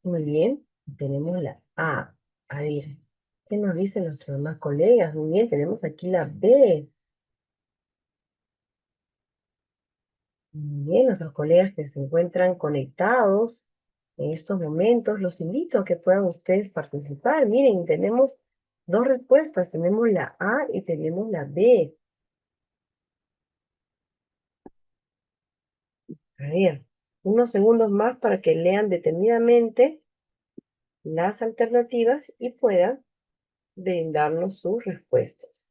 Speaker 1: Muy bien, tenemos la A. A ver, ¿qué nos dicen nuestros demás colegas? Muy bien, tenemos aquí la B. Muy bien, nuestros colegas que se encuentran conectados en estos momentos, los invito a que puedan ustedes participar. Miren, tenemos dos respuestas, tenemos la A y tenemos la B. A ver, unos segundos más para que lean detenidamente las alternativas y puedan brindarnos sus respuestas.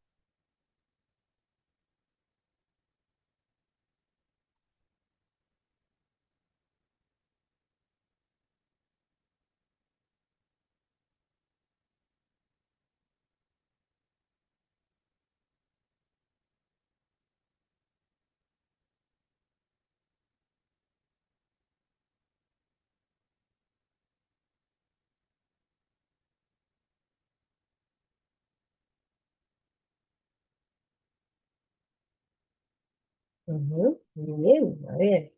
Speaker 1: Ujú, muy bien, a ver,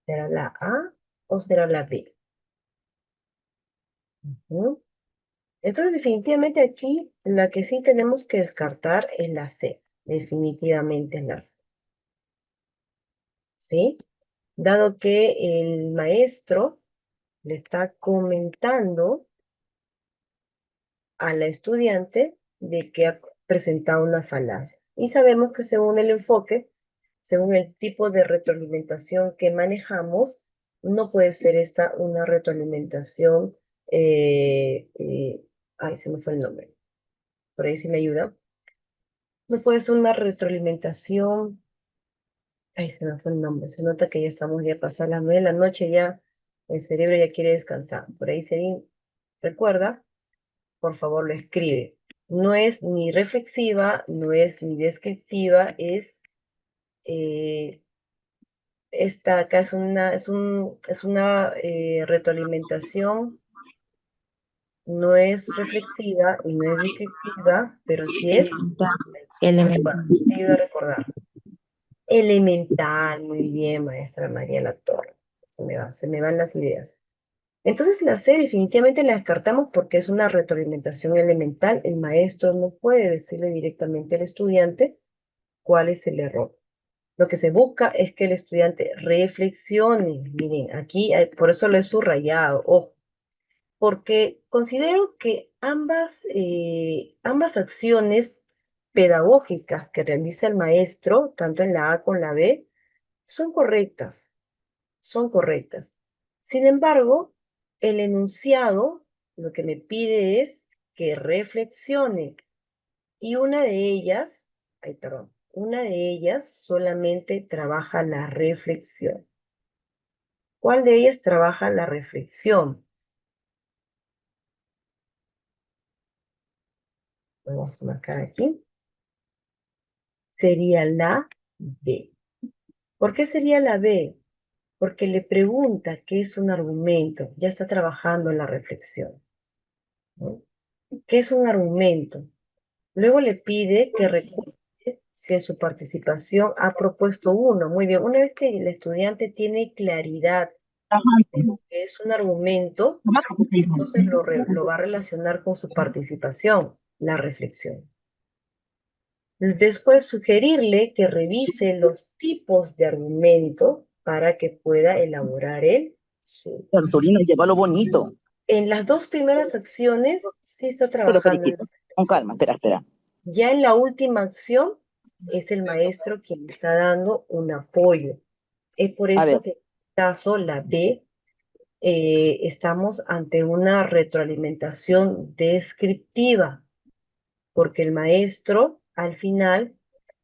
Speaker 1: ¿será la A o será la B? Ujú. Entonces, definitivamente aquí la que sí tenemos que descartar es la C. Definitivamente es la C. ¿Sí? Dado que el maestro le está comentando a la estudiante de que ha presentado una falacia. Y sabemos que según el enfoque, según el tipo de retroalimentación que manejamos, no puede ser esta una retroalimentación, ay, se me fue el nombre, por ahí sí me ayuda. No puede ser una retroalimentación, ay, se me fue el nombre, se nota que ya estamos ya pasadas las 9 de la noche, ya el cerebro ya quiere descansar. Por ahí se recuerda, por favor lo escribe. No es ni reflexiva, no es ni descriptiva, es esta acá es una retroalimentación, no es reflexiva y no es descriptiva, pero sí es,
Speaker 2: Elemental.
Speaker 1: recuerda,
Speaker 2: Elemental.
Speaker 1: te ayuda a recordar. Elemental, muy bien, maestra María La Torre. Se me van las ideas. Entonces la C definitivamente la descartamos porque es una retroalimentación elemental. El maestro no puede decirle directamente al estudiante cuál es el error. Lo que se busca es que el estudiante reflexione. Miren, aquí, por eso lo he subrayado, ojo, porque considero que ambas acciones pedagógicas que realiza el maestro, tanto en la A como en la B, son correctas, son correctas. Sin embargo, el enunciado lo que me pide es que reflexione y una de ellas, ay, perdón, una de ellas solamente trabaja la reflexión. ¿Cuál de ellas trabaja la reflexión? Vamos a marcar aquí. Sería la B. ¿Por qué sería la B? Porque le pregunta qué es un argumento. Ya está trabajando en la reflexión, ¿no? ¿Qué es un argumento? Luego le pide que recuerde si en su participación ha propuesto uno. Muy bien, una vez que el estudiante tiene claridad de lo que es un argumento, entonces lo va a relacionar con su participación, la reflexión. Después sugerirle que revise los tipos de argumento para que pueda elaborar el suyo.
Speaker 3: Cartulina, llévalo bonito.
Speaker 1: En las dos primeras acciones sí está
Speaker 3: Pero,
Speaker 1: trabajando en la
Speaker 3: periquito, con
Speaker 1: reflexión.
Speaker 3: calma, espera.
Speaker 1: Ya en la última acción es el maestro quien está dando un apoyo. Es por
Speaker 3: A
Speaker 1: eso
Speaker 3: ver,
Speaker 1: que en este caso la B, estamos ante una retroalimentación descriptiva, porque el maestro al final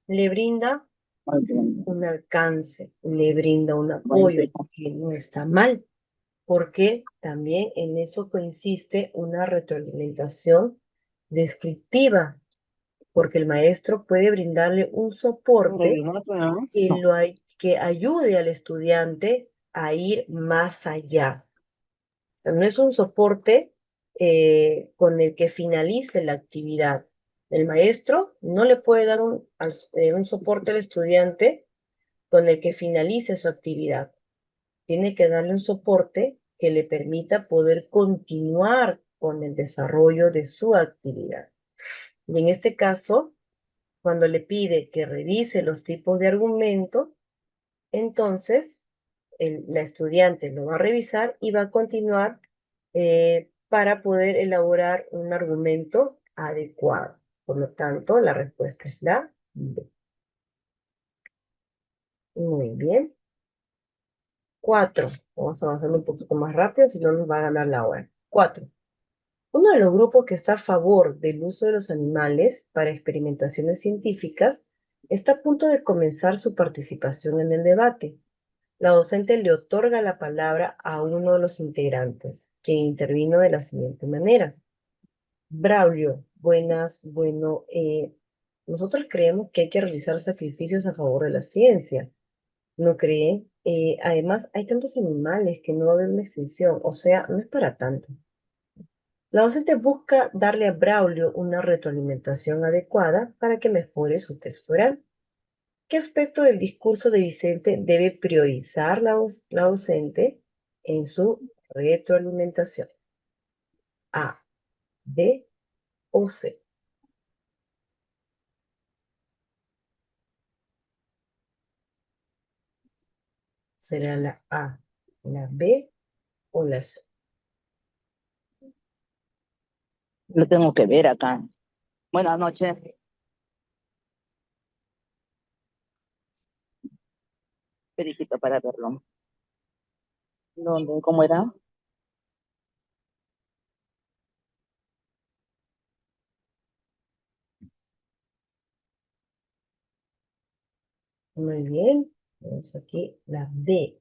Speaker 1: le brinda un alcance, le brinda un apoyo, que no está mal, porque también en eso consiste una retroalimentación descriptiva, porque el maestro puede brindarle un soporte que ayude al estudiante a ir más allá. O sea, no es un soporte con el que finalice la actividad. El maestro no le puede dar un soporte al estudiante con el que finalice su actividad. Tiene que darle un soporte que le permita poder continuar con el desarrollo de su actividad. Y en este caso, cuando le pide que revise los tipos de argumento, entonces la estudiante lo va a revisar y va a continuar para poder elaborar un argumento adecuado. Por lo tanto, la respuesta es la B. Muy bien. 4. Vamos avanzando un poquito más rápido, si no nos va a ganar la hora. 4. Uno de los grupos que está a favor del uso de los animales para experimentaciones científicas está a punto de comenzar su participación en el debate. La docente le otorga la palabra a uno de los integrantes, quien intervino de la siguiente manera. Braulio, buenas, bueno, nosotros creemos que hay que realizar sacrificios a favor de la ciencia. ¿No creen? Además, hay tantos animales que no va a haber una extinción, o sea, no es para tanto. La docente busca darle a Braulio una retroalimentación adecuada para que mejore su texto oral. ¿Qué aspecto del discurso de Vicente debe priorizar la docente en su retroalimentación? A, B o C. ¿Será la A, la B o la C?
Speaker 3: Lo tengo que ver acá. Buenas noches. Felicito para verlo. ¿Dónde? ¿Cómo era?
Speaker 1: Muy bien. Tenemos aquí la D.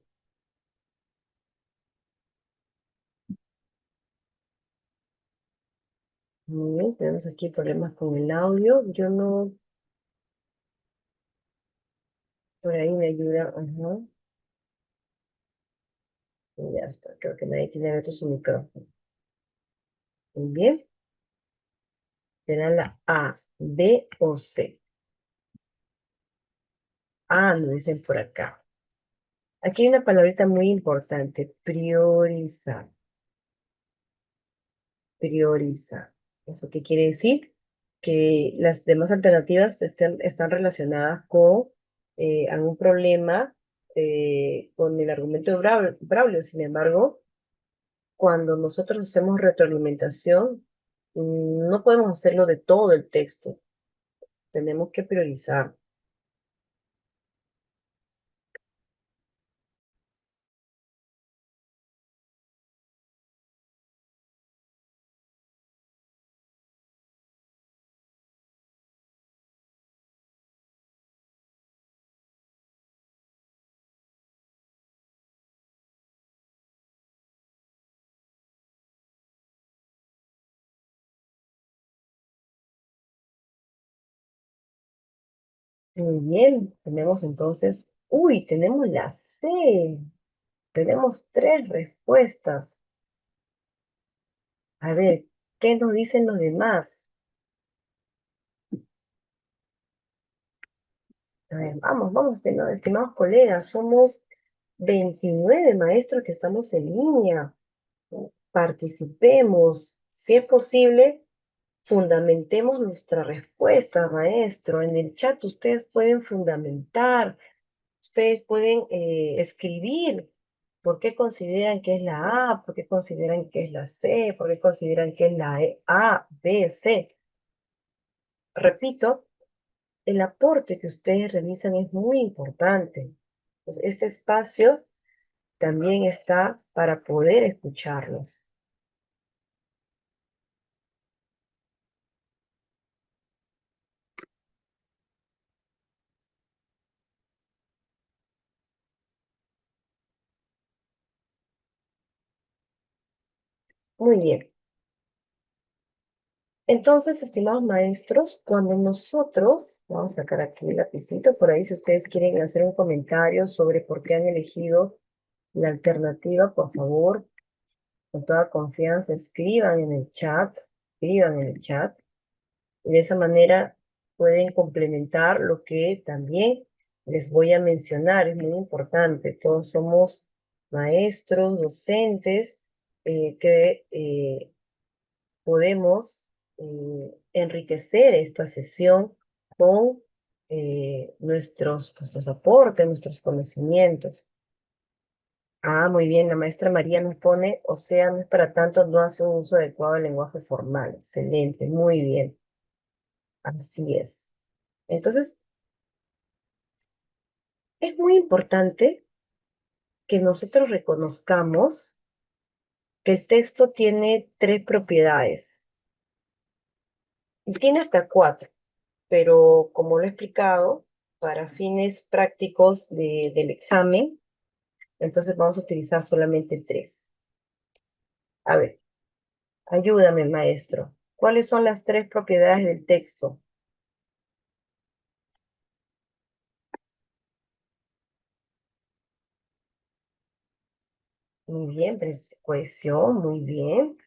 Speaker 1: Muy bien, tenemos aquí problemas con el audio. Yo no, por ahí me ayuda. Ajá. Y ya está, creo que nadie tiene abierto su micrófono. Muy bien. Será la A, B o C. Ah, nos dicen por acá. Aquí hay una palabrita muy importante, priorizar. Priorizar. ¿Eso qué quiere decir? Que las demás alternativas están relacionadas con algún problema con el argumento de Braulio. Sin embargo, cuando nosotros hacemos retroalimentación, no podemos hacerlo de todo el texto. Tenemos que priorizar. Muy bien, tenemos entonces, uy, tenemos la C. Tenemos 3 respuestas. A ver, ¿qué nos dicen los demás? A ver, vamos, estimados colegas, somos 29 maestros que estamos en línea. Participemos. Si es posible, fundamentemos nuestra respuesta, maestro. En el chat ustedes pueden fundamentar, ustedes pueden escribir por qué consideran que es la A, por qué consideran que es la C, por qué consideran que es la A, B, C. Repito, el aporte que ustedes realizan es muy importante. Pues este espacio también está para poder escucharlos. Muy bien. Entonces, estimados maestros, cuando nosotros, vamos a sacar aquí el lapicito, por ahí si ustedes quieren hacer un comentario sobre por qué han elegido la alternativa, por favor, con toda confianza, escriban en el chat, escriban en el chat. Y de esa manera pueden complementar lo que también les voy a mencionar. Es muy importante. Todos somos maestros, docentes, que podemos enriquecer esta sesión con nuestros aportes, nuestros conocimientos. Ah, muy bien, la maestra María nos pone, o sea, no es para tanto, no hace un uso adecuado del lenguaje formal. Excelente, muy bien. Así es. Entonces, es muy importante que nosotros reconozcamos que el texto tiene tres propiedades. Y tiene hasta cuatro, pero como lo he explicado, para fines prácticos del examen, entonces vamos a utilizar solamente tres. A ver, ayúdame, maestro. ¿Cuáles son las tres propiedades del texto? Muy bien, cohesión, muy bien,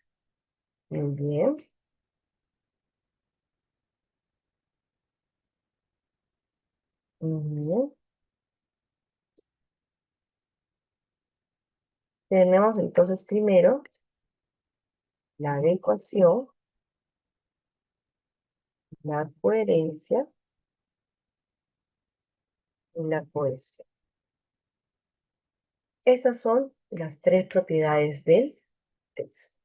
Speaker 1: muy bien, muy bien. Tenemos entonces primero la adecuación, la coherencia y la cohesión. Estas son las tres propiedades del texto.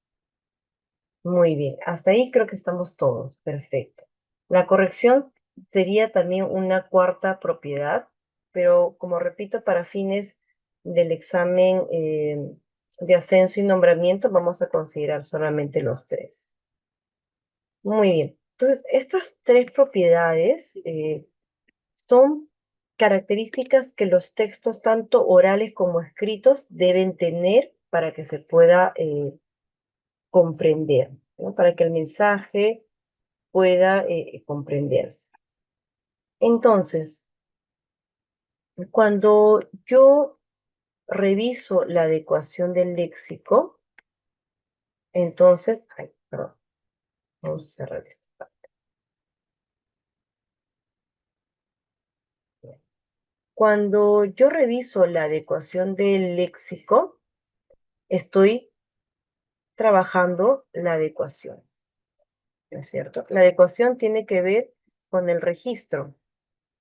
Speaker 1: Muy bien, hasta ahí creo que estamos todos. Perfecto. La corrección sería también una cuarta propiedad, pero como repito, para fines del examen de ascenso y nombramiento vamos a considerar solamente los tres. Muy bien. Entonces, estas tres propiedades son características que los textos, tanto orales como escritos, deben tener para que se pueda comprender, ¿no? Para que el mensaje pueda comprenderse. Entonces, cuando yo reviso la adecuación del léxico, entonces, ay, perdón, vamos a cerrar esta parte. Cuando yo reviso la adecuación del léxico, estoy trabajando la adecuación, ¿no es cierto? La adecuación tiene que ver con el registro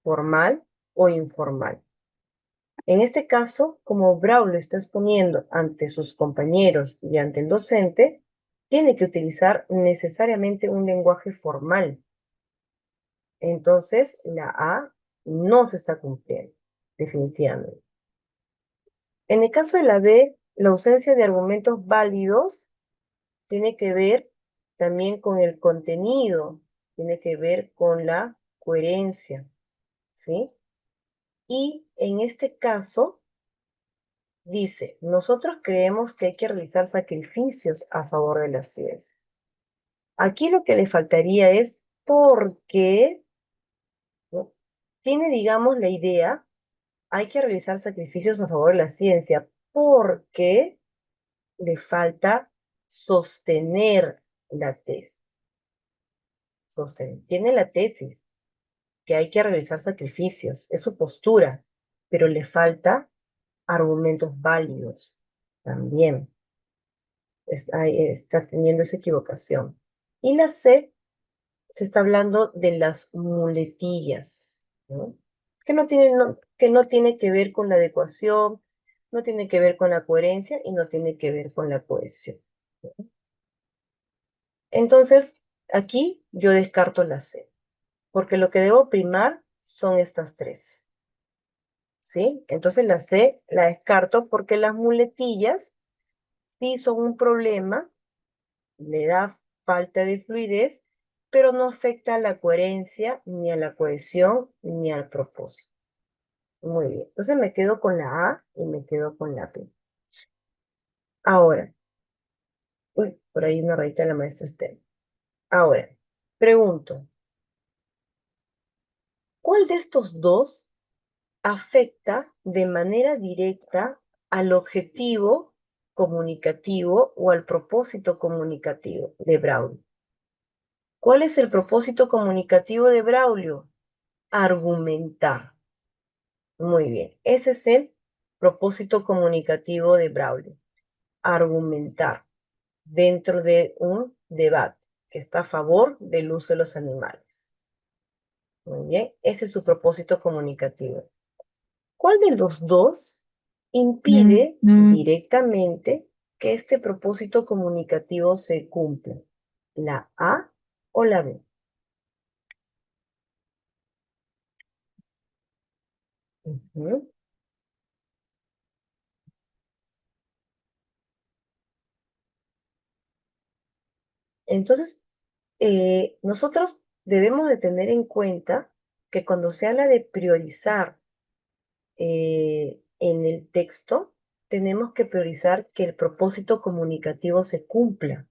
Speaker 1: formal o informal. En este caso, como Braulio está exponiendo ante sus compañeros y ante el docente, tiene que utilizar necesariamente un lenguaje formal. Entonces, la A no se está cumpliendo, definitivamente. En el caso de la B, la ausencia de argumentos válidos tiene que ver también con el contenido, tiene que ver con la coherencia, ¿sí? Y en este caso, dice, nosotros creemos que hay que realizar sacrificios a favor de la ciencia. Aquí lo que le faltaría es por qué, ¿no? Tiene, digamos, la idea, hay que realizar sacrificios a favor de la ciencia, porque le falta sostener la tesis. Sostener. Tiene la tesis, que hay que realizar sacrificios, es su postura, pero le falta argumentos válidos también. Está teniendo esa equivocación. Y la C se está hablando de las muletillas, ¿no? Que no tiene que ver con la adecuación, no tiene que ver con la coherencia y no tiene que ver con la cohesión, ¿no? Entonces, aquí yo descarto la C, porque lo que debo primar son estas tres, ¿sí? Entonces la C la descarto porque las muletillas sí son un problema, le da falta de fluidez, pero no afecta a la coherencia, ni a la cohesión, ni al propósito. Muy bien, entonces me quedo con la A y me quedo con la B. Ahora, uy, por ahí una rayita de la maestra Esther. Ahora, pregunto, ¿cuál de estos dos afecta de manera directa al objetivo comunicativo o al propósito comunicativo de Braulio? ¿Cuál es el propósito comunicativo de Braulio? Argumentar. Muy bien, ese es el Propósito comunicativo de Braulio. Argumentar dentro de un debate que está a favor del uso de los animales. Muy bien, ese es su propósito comunicativo. ¿Cuál de los dos impide directamente que este propósito comunicativo se cumpla? ¿La A o la B? Ujú. Entonces, nosotros debemos de tener en cuenta que cuando se habla de priorizar en el texto, tenemos que priorizar que el propósito comunicativo se cumpla.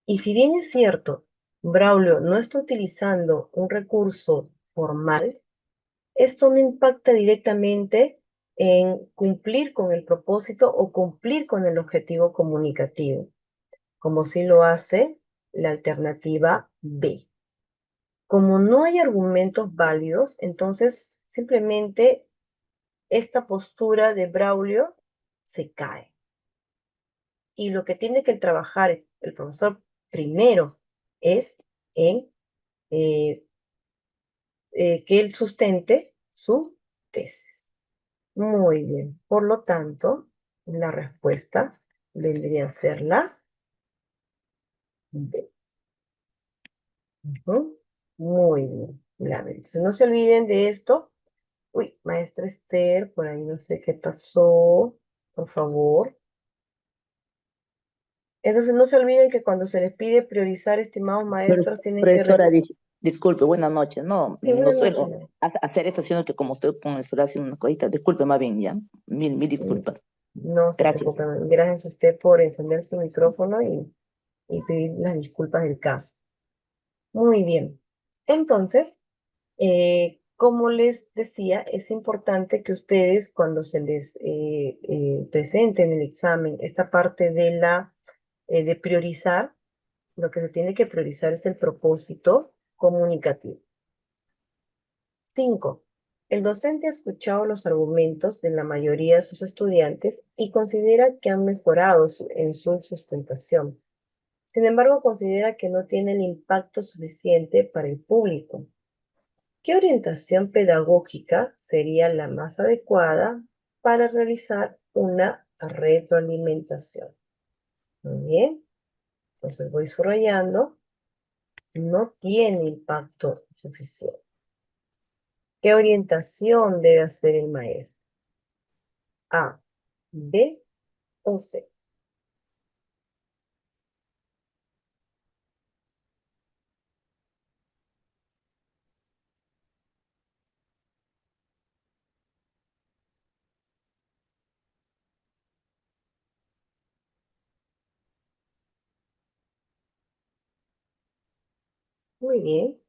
Speaker 1: Y si bien es cierto, Braulio no está utilizando un recurso formal, esto no impacta directamente en cumplir con el propósito o cumplir con el objetivo comunicativo, como sí lo hace la alternativa B. Como no hay argumentos válidos, entonces simplemente esta postura de Braulio se cae. Y lo que tiene que trabajar el profesor primero es en eh, que él sustente su tesis. Muy bien. Por lo tanto, la respuesta vendría a ser la D. Ujú. Muy bien. Entonces, no se olviden de esto. Uy, maestra Esther, por ahí no sé qué pasó. Por favor. Entonces, no se olviden que cuando se les pide priorizar, estimados maestros, tienen que...
Speaker 3: Profesora, disculpe, buenas noches. No,
Speaker 1: Sí,
Speaker 3: no
Speaker 1: buenas noches.
Speaker 3: suelo hacer esto, sino que como estoy con el celular haciendo unas cositas, disculpe más bien, ya. Mil disculpas.
Speaker 1: No se
Speaker 3: Gracias.
Speaker 1: preocupe. Gracias a usted por encender su micrófono y pedir las disculpas del caso. Muy bien. Entonces, como les decía, es importante que ustedes cuando se les presente en el examen esta parte de priorizar, lo que se tiene que priorizar es el propósito comunicativo. 5. El docente ha escuchado los argumentos de la mayoría de sus estudiantes y considera que han mejorado en su sustentación. Sin embargo, considera que no tiene el impacto suficiente para el público. ¿Qué orientación pedagógica sería la más adecuada para realizar una retroalimentación? Muy bien, entonces voy subrayando, no tiene impacto suficiente. ¿Qué orientación debe hacer el maestro? A, B o C. Muy bien,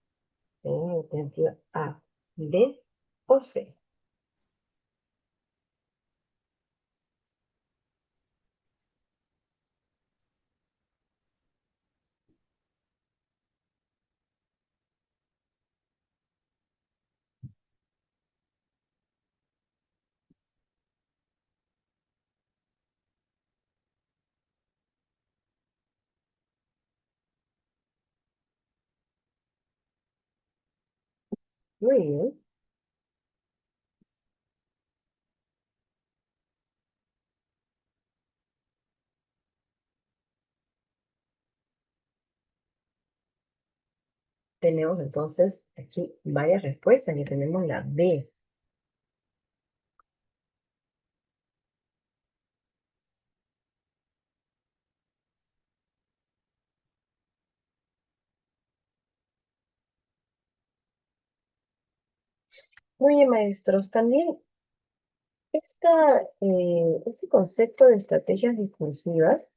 Speaker 1: alternativa A, B o C. Muy bien. Tenemos entonces aquí varias respuestas. Ya tenemos la B. Muy bien, maestros. También este concepto de estrategias discursivas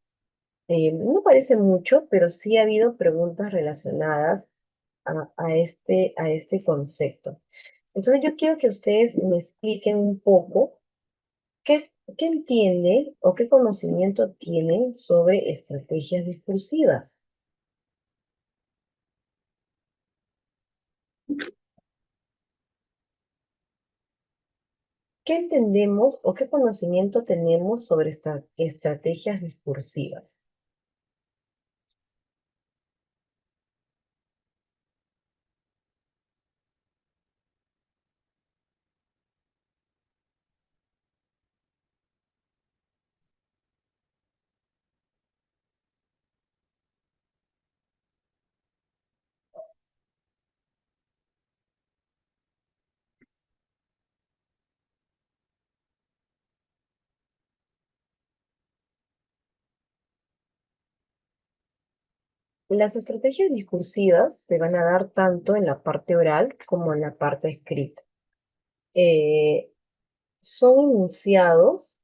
Speaker 1: no parece mucho, pero sí ha habido preguntas relacionadas a este concepto. Entonces yo quiero que ustedes me expliquen un poco qué entienden o qué conocimiento tienen sobre estrategias discursivas. ¿Qué entendemos o qué conocimiento tenemos sobre estas estrategias discursivas? Las estrategias discursivas se van a dar tanto en la parte oral como en la parte escrita. Eh, Son enunciados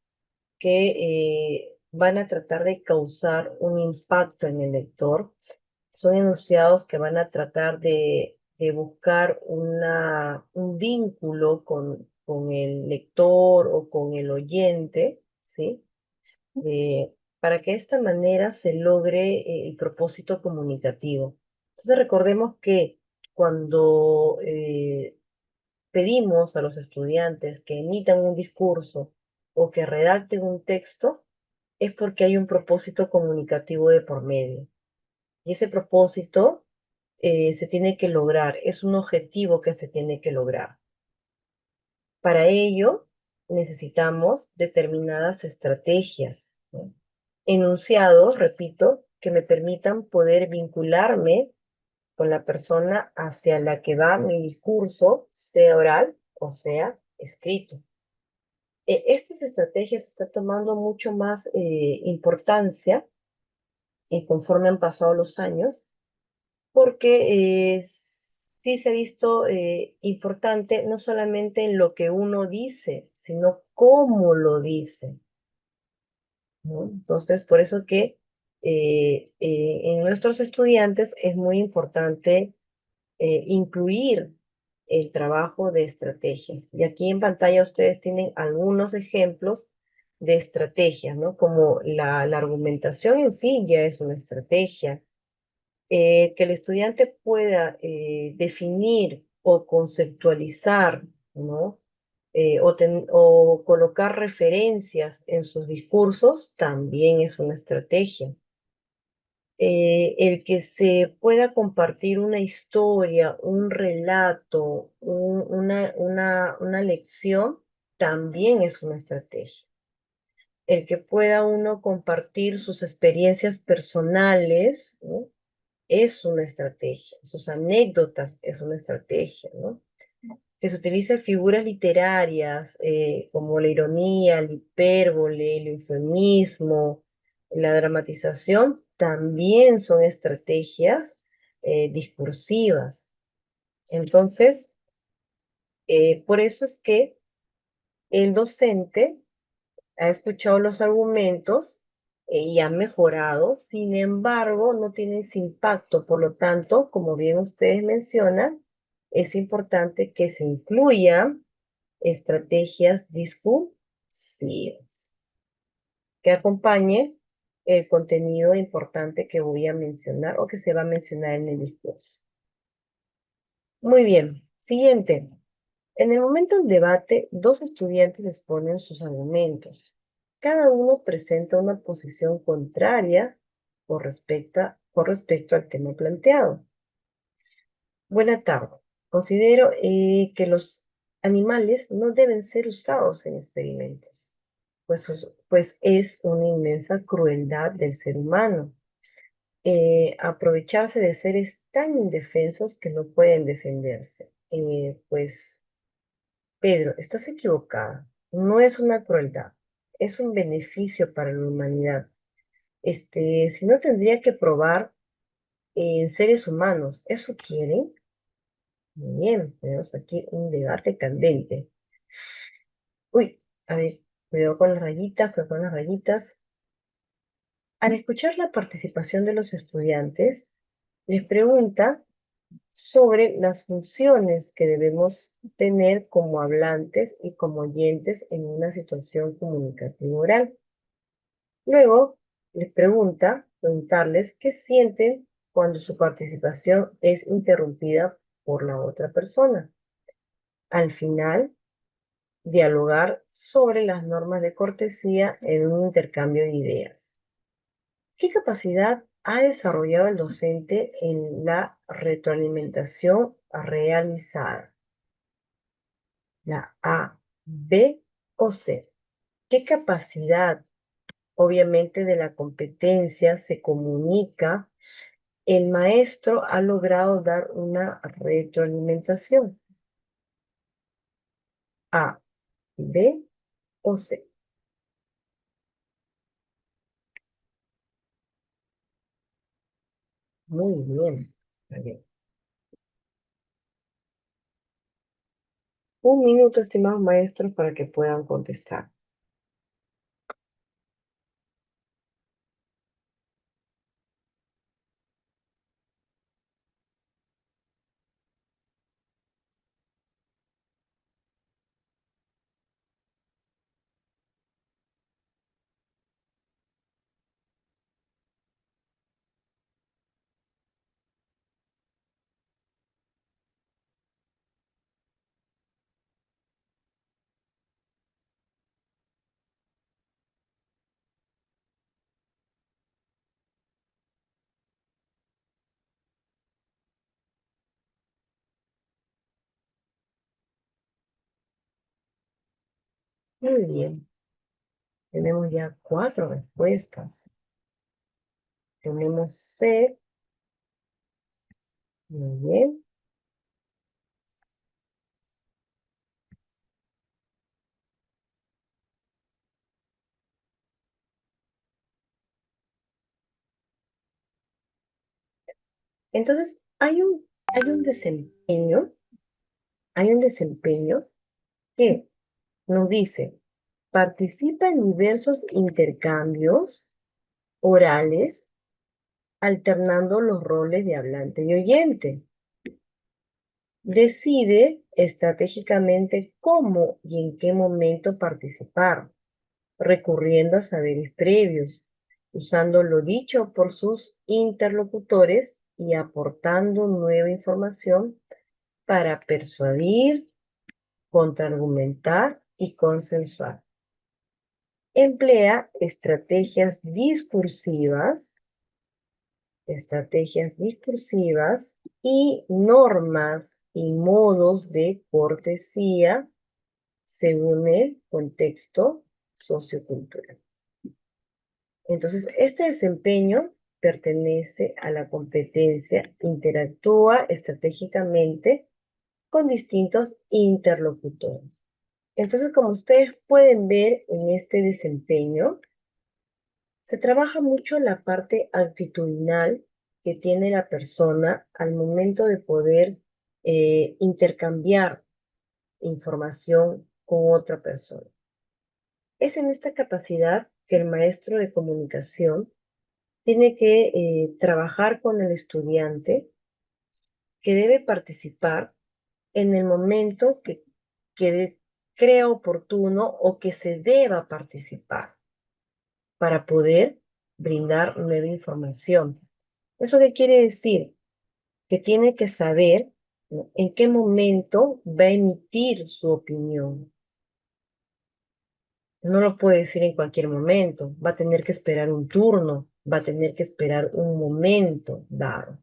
Speaker 1: que van a tratar de causar un impacto en el lector. Son enunciados que van a tratar de buscar un vínculo con el lector o con el oyente, ¿sí? Para que de esta manera se logre el propósito comunicativo. Entonces recordemos que cuando pedimos a los estudiantes que emitan un discurso o que redacten un texto, es porque hay un propósito comunicativo de por medio. Y ese propósito se tiene que lograr, es un objetivo que se tiene que lograr. Para ello, necesitamos determinadas estrategias, ¿no? Enunciados, repito, que me permitan poder vincularme con la persona hacia la que va mi discurso, sea oral o sea escrito. Estas estrategias están tomando mucho más importancia conforme han pasado los años, porque sí se ha visto importante no solamente en lo que uno dice, sino cómo lo dice, ¿no? Entonces, por eso que en nuestros estudiantes es muy importante incluir el trabajo de estrategias. Y aquí en pantalla ustedes tienen algunos ejemplos de estrategias, ¿no? Como la argumentación en sí ya es una estrategia. Que el estudiante pueda definir o conceptualizar, ¿no? O colocar referencias en sus discursos también es una estrategia. El que se pueda compartir una historia, un relato, una lección, también es una estrategia. El que pueda uno compartir sus experiencias personales, ¿no? Es una estrategia. Sus anécdotas es una estrategia, ¿no? Que se utilice figuras literarias como la ironía, la hipérbole, el eufemismo, la dramatización, también son estrategias discursivas. Entonces, por eso es que el docente ha escuchado los argumentos y ha mejorado, sin embargo, no tiene ese impacto. Por lo tanto, como bien ustedes mencionan, es importante que se incluyan estrategias discursivas que acompañe el contenido importante que voy a mencionar o que se va a mencionar en el discurso. Muy bien, siguiente. En el momento del debate, dos estudiantes exponen sus argumentos. Cada uno presenta una posición contraria con respecto al tema planteado. Buena tarde. Considero que los animales no deben ser usados en experimentos, pues es una inmensa crueldad del ser humano. Aprovecharse de seres tan indefensos que no pueden defenderse. Pues Pedro, estás equivocada. No es una crueldad, es un beneficio para la humanidad. Si no tendría que probar en seres humanos, ¿eso quieren? Muy bien, tenemos aquí un debate candente. Uy, a ver, cuidado con las rayitas. Al escuchar la participación de los estudiantes, les pregunta sobre las funciones que debemos tener como hablantes y como oyentes en una situación comunicativa oral. Luego les preguntarles qué sienten cuando su participación es interrumpida por la otra persona. Al final, dialogar sobre las normas de cortesía en un intercambio de ideas. ¿Qué capacidad ha desarrollado el docente en la retroalimentación realizada? La A, B o C. ¿Qué capacidad, obviamente, de la competencia se comunica? El maestro ha logrado dar una retroalimentación. A, B o C. Muy bien. Vale. 1 minuto, estimados maestros, para que puedan contestar. Muy bien. Tenemos ya 4 respuestas. Tenemos C. Muy bien. Entonces, hay un desempeño que nos dice, participa en diversos intercambios orales, alternando los roles de hablante y oyente. Decide estratégicamente cómo y en qué momento participar, recurriendo a saberes previos, usando lo dicho por sus interlocutores y aportando nueva información para persuadir, contraargumentar y consensuar. Emplea estrategias discursivas y normas y modos de cortesía según el contexto sociocultural. Entonces, este desempeño pertenece a la competencia, interactúa estratégicamente con distintos interlocutores. Entonces, como ustedes pueden ver en este desempeño, se trabaja mucho la parte actitudinal que tiene la persona al momento de poder intercambiar información con otra persona. Es en esta capacidad que el maestro de comunicación tiene que trabajar con el estudiante, que debe participar en el momento que crea oportuno o que se deba participar para poder brindar nueva información. ¿Eso qué quiere decir? Que tiene que saber, ¿no?, en qué momento va a emitir su opinión. No lo puede decir en cualquier momento, va a tener que esperar un turno, va a tener que esperar un momento dado.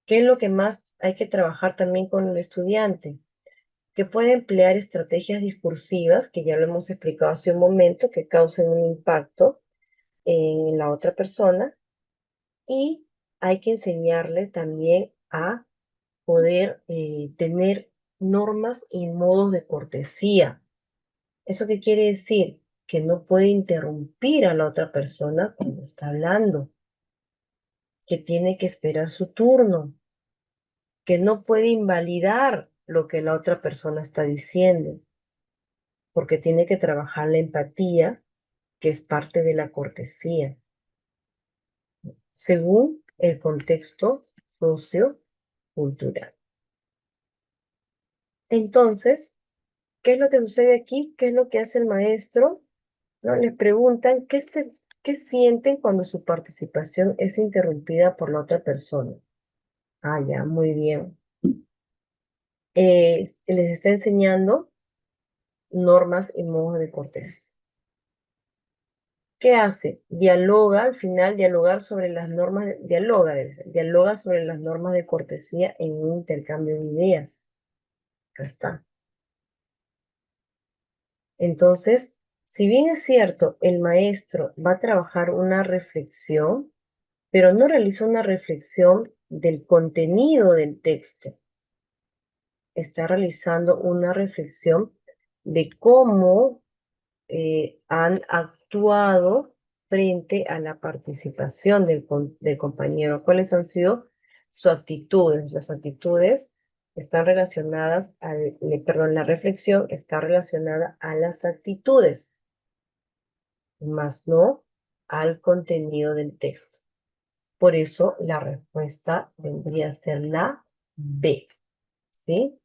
Speaker 1: ¿Qué es lo que más hay que trabajar también con el estudiante? Que puede emplear estrategias discursivas, que ya lo hemos explicado hace un momento, que causen un impacto en la otra persona, y hay que enseñarle también a poder tener normas y modos de cortesía. ¿Eso qué quiere decir? Que no puede interrumpir a la otra persona cuando está hablando, que tiene que esperar su turno, que no puede invalidar lo que la otra persona está diciendo, porque tiene que trabajar la empatía, que es parte de la cortesía, según el contexto sociocultural. Entonces, ¿qué es lo que sucede aquí? ¿Qué es lo que hace el maestro? ¿No? Les preguntan qué sienten cuando su participación es interrumpida por la otra persona. Ah, ya, muy bien. Les está enseñando normas y modos de cortesía. ¿Qué hace? Dialoga, al final, dialogar sobre las normas, dialoga, debe ser, dialoga sobre las normas de cortesía en un intercambio de ideas. Acá está. Entonces, si bien es cierto, el maestro va a trabajar una reflexión, pero no realiza una reflexión del contenido del texto. Está realizando una reflexión de cómo han actuado frente a la participación del compañero. ¿Cuáles han sido sus actitudes? Las actitudes están relacionadas perdón, la reflexión está relacionada a las actitudes, más no al contenido del texto. Por eso la respuesta vendría a ser la B, ¿sí?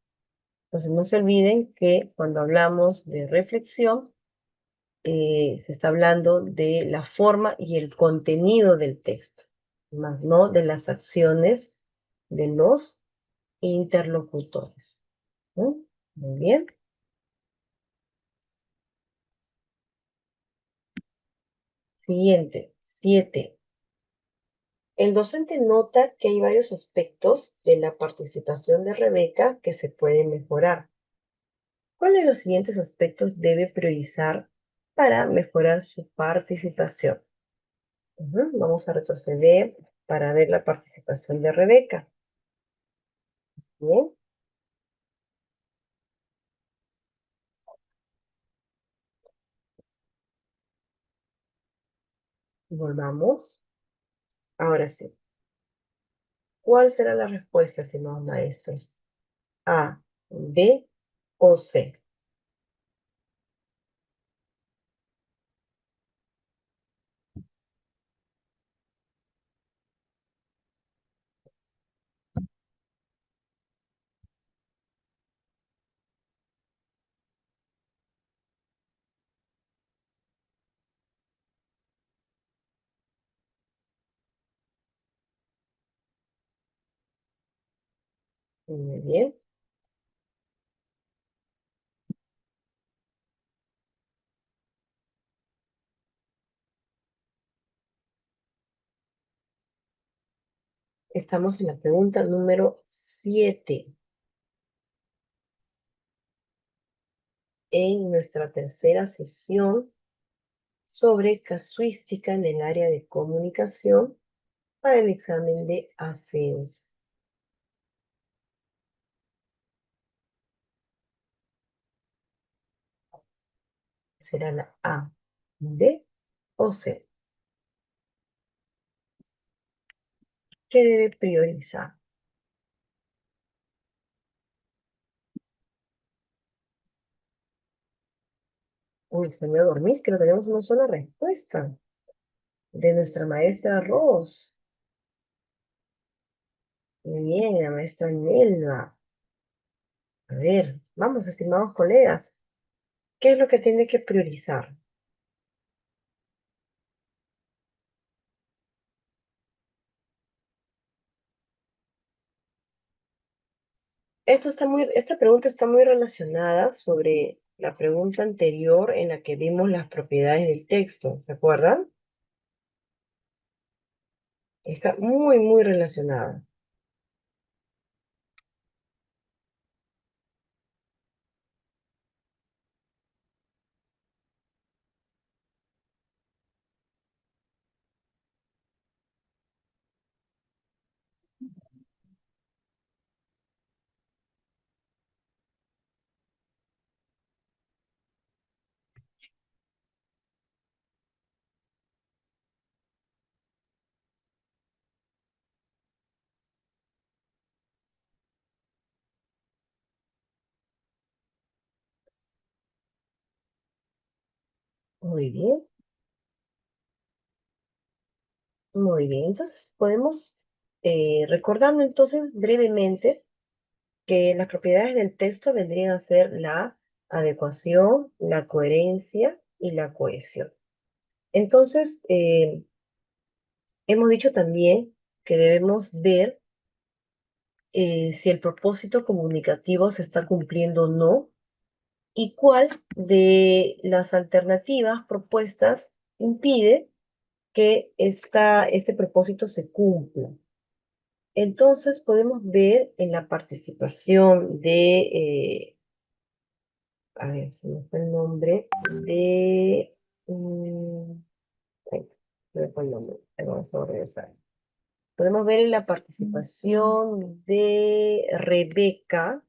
Speaker 1: Entonces no se olviden que cuando hablamos de reflexión, se está hablando de la forma y el contenido del texto, más no de las acciones de los interlocutores. ¿No? Muy bien. Siguiente, 7. El docente nota que hay varios aspectos de la participación de Rebeca que se pueden mejorar. ¿Cuál de los siguientes aspectos debe priorizar para mejorar su participación? Vamos a retroceder para ver la participación de Rebeca. Bien. Volvamos. Ahora sí. ¿Cuál será la respuesta, estimados maestros? A, B o C. Muy bien. Estamos en la pregunta número 7. En nuestra tercera sesión sobre casuística en el área de comunicación para el examen de ascenso. Será la A, B o C. ¿Qué debe priorizar? Uy, se me va a dormir, que no tenemos una sola respuesta de nuestra maestra Ross. Muy bien, la maestra Nelva. A ver, vamos, estimados colegas. ¿Qué es lo que tiene que priorizar? Esta pregunta está muy relacionada sobre la pregunta anterior en la que vimos las propiedades del texto. ¿Se acuerdan? Está muy, muy relacionada. Muy bien, muy bien. Entonces podemos, recordando entonces brevemente que las propiedades del texto vendrían a ser la adecuación, la coherencia y la cohesión. Entonces, hemos dicho también que debemos ver si el propósito comunicativo se está cumpliendo o no y cuál de las alternativas propuestas impide que este propósito se cumpla. Entonces podemos ver en la participación a ver, se me fue el nombre, ay, se me fue el nombre, ahí vamos a regresar. Podemos ver en la participación de Rebeca,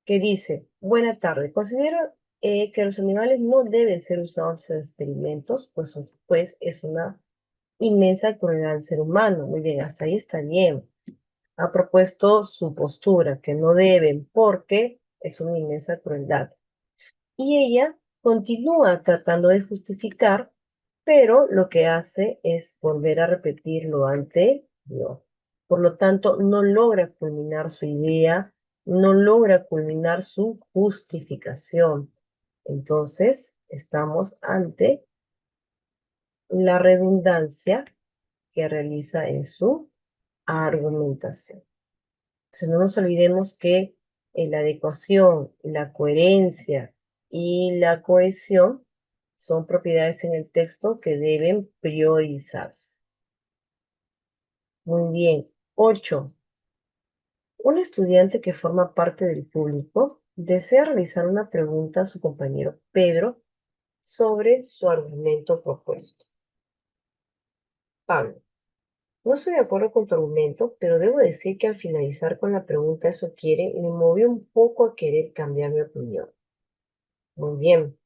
Speaker 1: que dice, buena tarde, considero que los animales no deben ser usados en experimentos, pues es una inmensa crueldad al ser humano. Muy bien, hasta ahí está bien. Ha propuesto su postura, que no deben porque es una inmensa crueldad. Y ella continúa tratando de justificar, pero lo que hace es volver a repetir lo anterior. Por lo tanto, no logra culminar su idea, no logra culminar su justificación. Entonces, estamos ante la redundancia que realiza en su argumentación. Entonces, no nos olvidemos que la adecuación, la coherencia y la cohesión son propiedades en el texto que deben priorizarse. Muy bien. 8. Un estudiante que forma parte del público desea realizar una pregunta a su compañero Pedro sobre su argumento propuesto. Pablo, no estoy de acuerdo con tu argumento, pero debo decir que al finalizar con la pregunta eso quiere me movió un poco a querer cambiar mi opinión. Muy bien.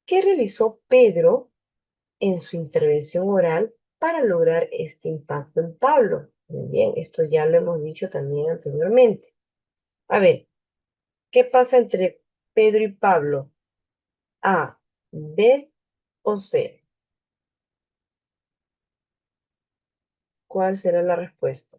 Speaker 1: ¿Qué realizó Pedro en su intervención oral para lograr este impacto en Pablo? Muy bien, esto ya lo hemos dicho también anteriormente. A ver, ¿qué pasa entre Pedro y Pablo? A, B o C. ¿Cuál será la respuesta?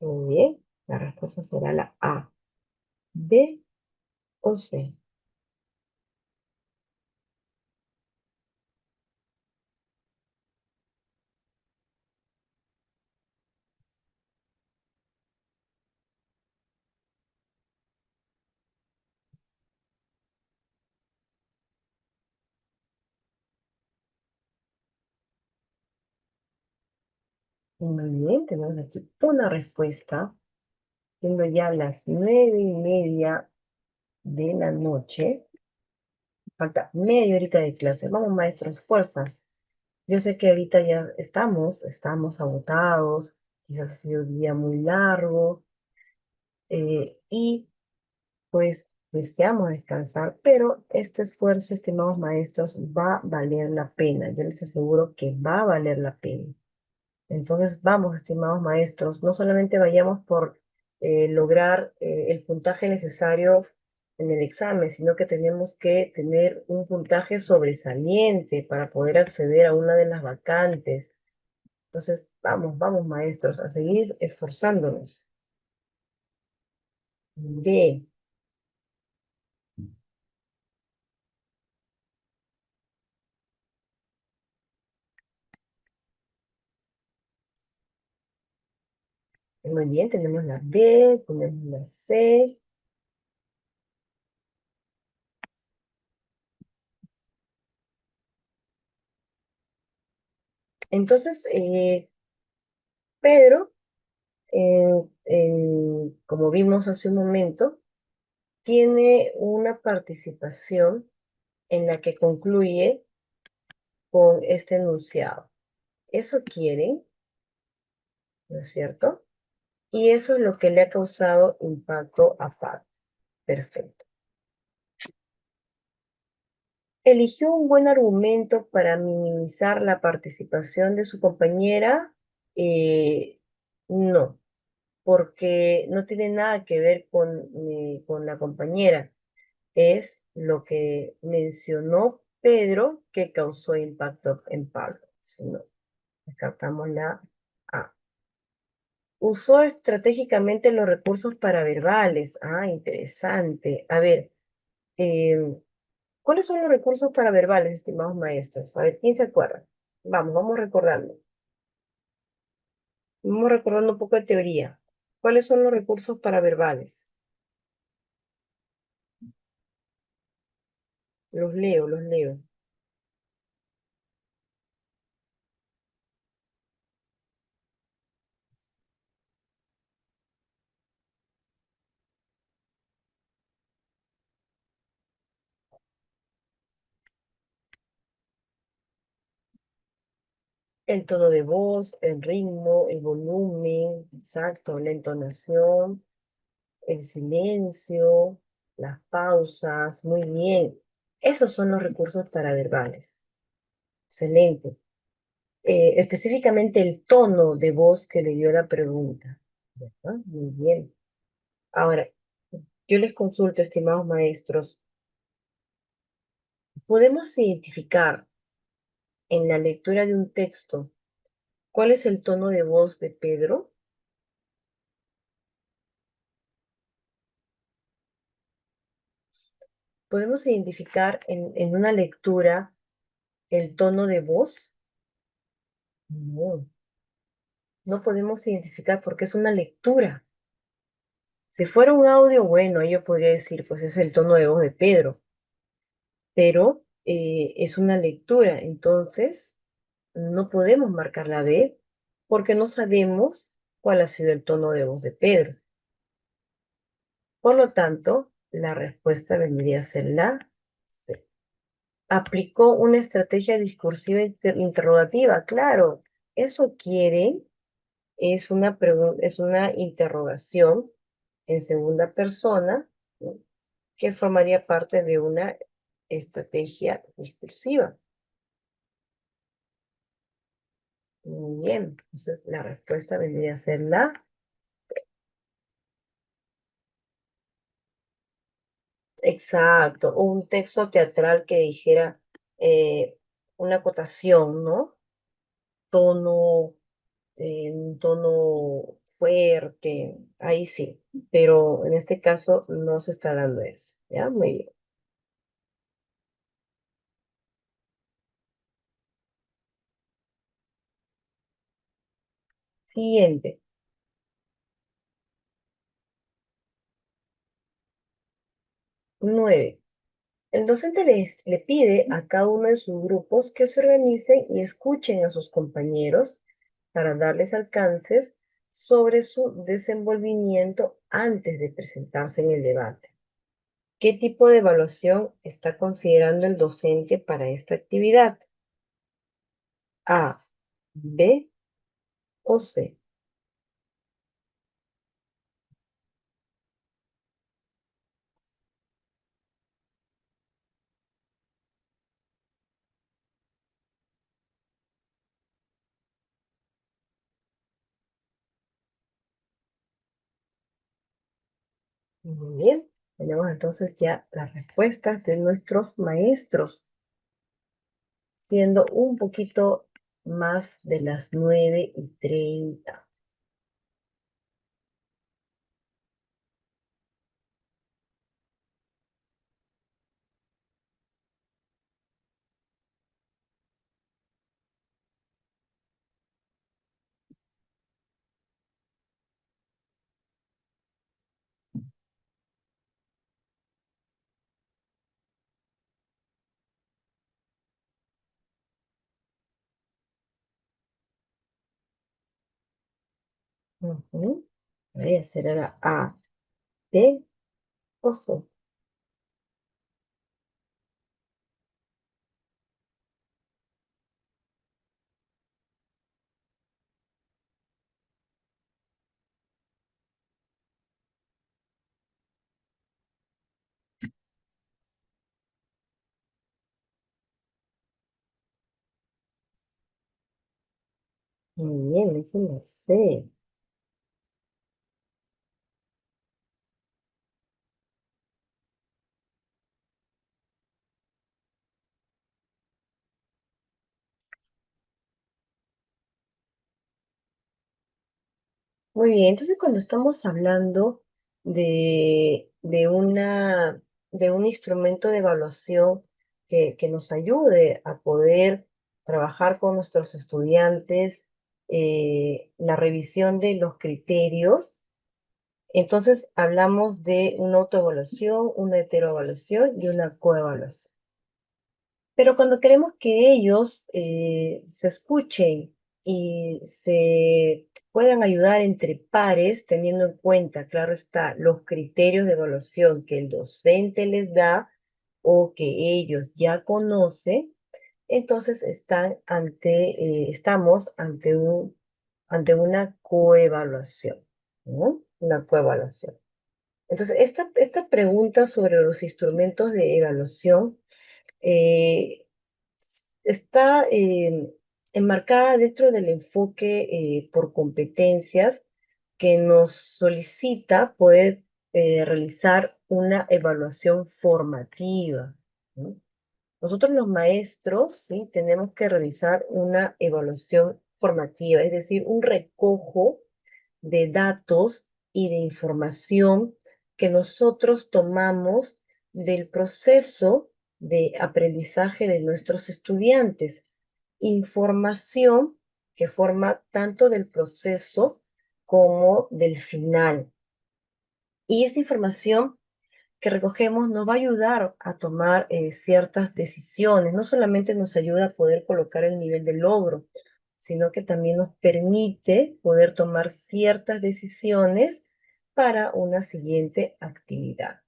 Speaker 1: Muy bien, la respuesta será la A, B o C. Muy bien, tenemos aquí una respuesta, siendo ya las 9:30 de la noche. Falta media horita de clase. Vamos, maestros, fuerza. Yo sé que ahorita ya estamos agotados, quizás ha sido un día muy largo, y pues deseamos descansar, pero este esfuerzo, estimados maestros, va a valer la pena. Yo les aseguro que va a valer la pena. Entonces, vamos, estimados maestros, no solamente vayamos por lograr el puntaje necesario en el examen, sino que tenemos que tener un puntaje sobresaliente para poder acceder a una de las vacantes. Entonces, vamos, maestros, a seguir esforzándonos. B. Muy bien, tenemos la B, tenemos la C. Entonces, Pedro, como vimos hace un momento, tiene una participación en la que concluye con este enunciado. Eso quieren, ¿no es cierto? Y eso es lo que le ha causado impacto a Pablo. Perfecto. ¿Eligió un buen argumento para minimizar la participación de su compañera? No, porque no tiene nada que ver con la compañera. es lo que mencionó Pedro que causó impacto en Pablo. Si no, descartamos la A. Usó estratégicamente los recursos paraverbales. Ah, interesante. A ver, eh, ¿cuáles son los recursos paraverbales, estimados maestros? A ver, ¿quién se acuerda? Vamos recordando. Vamos recordando un poco de teoría. ¿Cuáles son los recursos paraverbales? Los leo, los leo. El tono de voz, el ritmo, el volumen, exacto, la entonación, el silencio, las pausas, muy bien. Esos son los recursos paraverbales. Excelente. Específicamente el tono de voz que le dio la pregunta. ¿Verdad? Muy bien. Ahora, yo les consulto, estimados maestros, ¿podemos identificar en la lectura de un texto cuál es el tono de voz de Pedro? ¿Podemos identificar en una lectura el tono de voz? No, no podemos identificar porque es una lectura. Si fuera un audio, bueno, yo podría decir, pues es el tono de voz de Pedro, pero es una lectura, entonces no podemos marcar la B porque no sabemos cuál ha sido el tono de voz de Pedro. Por lo tanto, la respuesta vendría a ser la C. Aplicó una estrategia discursiva interrogativa, claro, eso quiere, es una interrogación en segunda persona, ¿no? Que formaría parte de una estrategia discursiva. Muy bien, entonces la respuesta vendría a ser la exacto, o un texto teatral que dijera una acotación, ¿no? Tono, un tono fuerte, ahí sí, pero en este caso no se está dando eso, ¿ya? Muy bien. Siguiente, 9. El docente le pide a cada uno de sus grupos que se organicen y escuchen a sus compañeros para darles alcances sobre su desenvolvimiento antes de presentarse en el debate. ¿Qué tipo de evaluación está considerando el docente para esta actividad? A, B o C. Muy bien, tenemos entonces ya las respuestas de nuestros maestros, siendo un poquito más de las 9:30. Ujú. Voy a hacer ahora A, B o C. Muy bien, esa es la C. Muy bien, entonces cuando estamos hablando de un instrumento de evaluación que nos ayude a poder trabajar con nuestros estudiantes, la revisión de los criterios, entonces hablamos de una autoevaluación, una heteroevaluación y una coevaluación. Pero cuando queremos que ellos se escuchen y se puedan ayudar entre pares, teniendo en cuenta, claro está, los criterios de evaluación que el docente les da o que ellos ya conocen, entonces estamos ante una coevaluación, ¿no? Una coevaluación. Entonces, esta pregunta sobre los instrumentos de evaluación eh, está enmarcada dentro del enfoque por competencias que nos solicita poder realizar una evaluación formativa, ¿no? Nosotros los maestros, ¿sí? Tenemos que realizar una evaluación formativa, es decir, un recojo de datos y de información que nosotros tomamos del proceso de aprendizaje de nuestros estudiantes. Información que forma tanto del proceso como del final. Y esta información que recogemos nos va a ayudar a tomar ciertas decisiones. No solamente nos ayuda a poder colocar el nivel de logro, sino que también nos permite poder tomar ciertas decisiones para una siguiente actividad.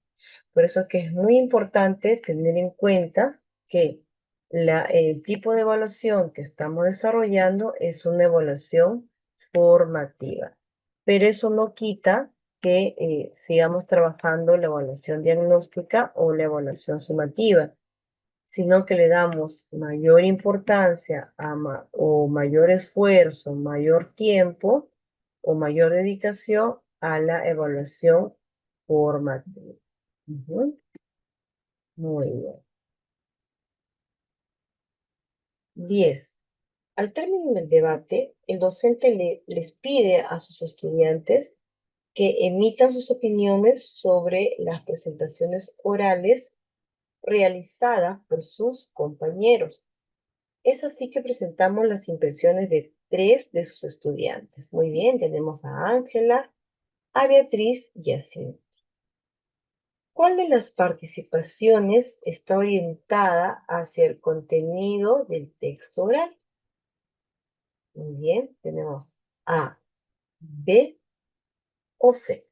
Speaker 1: Por eso es que es muy importante tener en cuenta que el tipo de evaluación que estamos desarrollando es una evaluación formativa. Pero eso no quita que sigamos trabajando la evaluación diagnóstica o la evaluación sumativa, sino que le damos mayor importancia o mayor esfuerzo, mayor tiempo o mayor dedicación a la evaluación formativa. Ujú. Muy bien. 10. Al término del debate, el docente les pide a sus estudiantes que emitan sus opiniones sobre las presentaciones orales realizadas por sus compañeros. Es así que presentamos las impresiones de 3 de sus estudiantes. Muy bien, tenemos a Ángela, a Beatriz y a Cintia. ¿Cuál de las participaciones está orientada hacia el contenido del texto oral? Muy bien, tenemos A, B o C.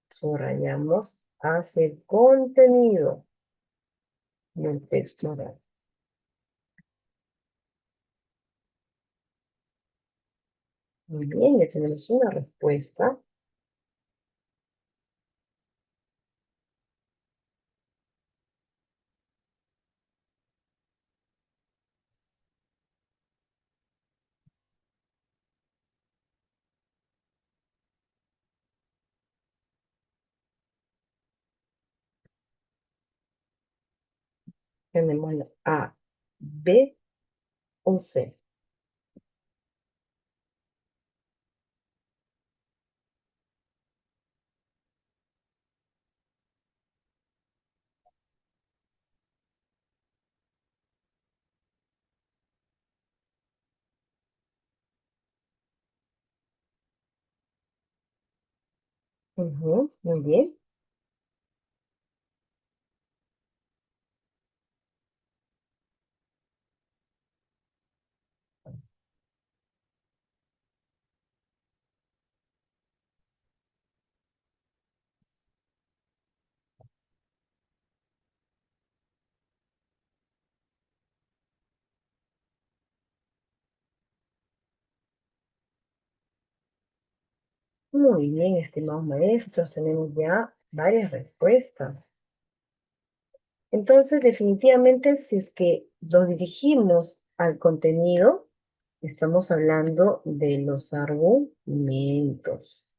Speaker 1: Subrayamos hacia el contenido del texto oral. Muy bien, ya tenemos una respuesta. Tenemos la A, B o C. Muy bien. Muy bien, estimados maestros, tenemos ya varias respuestas. Entonces, definitivamente, si es que nos dirigimos al contenido, estamos hablando de los argumentos.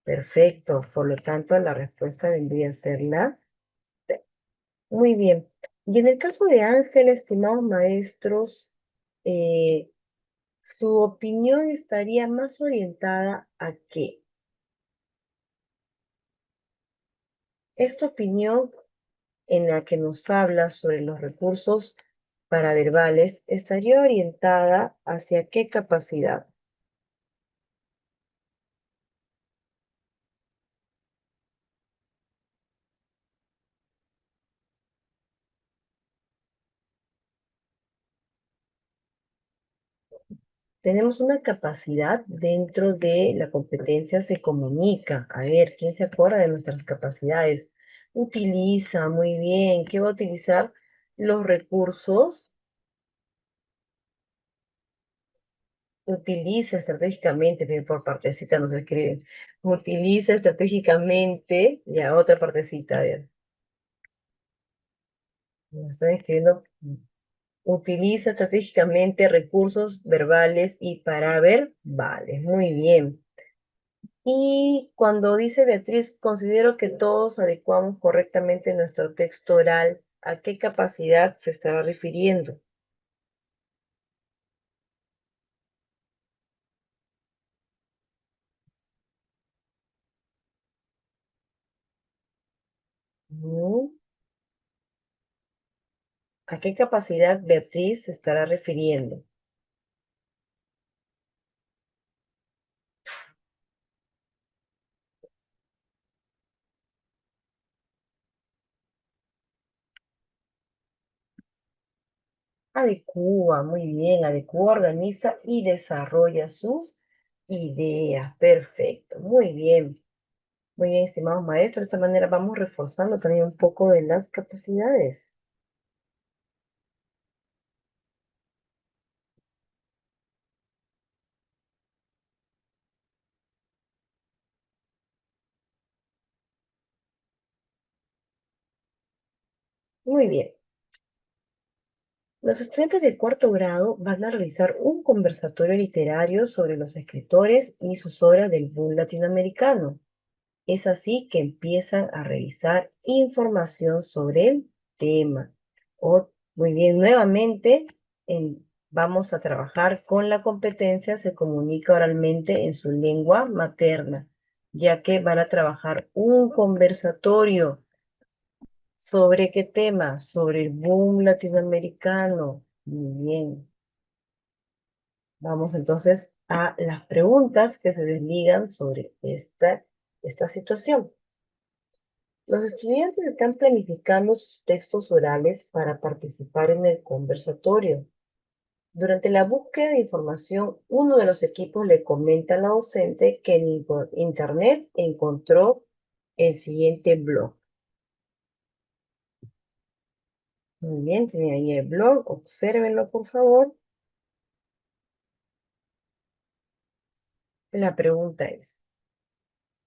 Speaker 1: Perfecto, por lo tanto, la respuesta vendría a ser la C. Muy bien. Y en el caso de Ángela, estimados maestros, eh, Su opinión estaría más orientada a qué. Esta opinión en la que nos habla sobre los recursos paraverbales estaría orientada hacia qué capacidad. Tenemos una capacidad dentro de la competencia se comunica. A ver, ¿quién se acuerda de nuestras capacidades? Utiliza, muy bien. ¿Qué va a utilizar? Los recursos. Utiliza estratégicamente, bien, por partecita nos escriben. Utiliza estratégicamente, ya otra partecita, a ver. Nos están escribiendo. Utiliza estratégicamente recursos verbales y paraverbales. Muy bien. Y cuando dice Beatriz, considero que todos adecuamos correctamente nuestro texto oral, ¿a qué capacidad se estará refiriendo? Mm, ¿A qué capacidad Beatriz se estará refiriendo? Adecúa, muy bien, adecúa, organiza y desarrolla sus ideas. Perfecto, muy bien. Muy bien, estimados maestros. De esta manera vamos reforzando también un poco de las capacidades. Muy bien. Los estudiantes de cuarto grado van a realizar un conversatorio literario sobre los escritores y sus obras del boom latinoamericano. Es así que empiezan a revisar información sobre el tema. Muy bien, nuevamente vamos a trabajar con la competencia, se comunica oralmente en su lengua materna, ya que van a trabajar un conversatorio. ¿Sobre qué tema? Sobre el boom latinoamericano. Muy bien. Vamos entonces a las preguntas que se desligan sobre esta situación. Los estudiantes están planificando sus textos orales para participar en el conversatorio. Durante la búsqueda de información, uno de los equipos le comenta a la docente que en internet encontró el siguiente blog. Muy bien, tiene ahí el blog, obsérvenlo por favor. La pregunta es,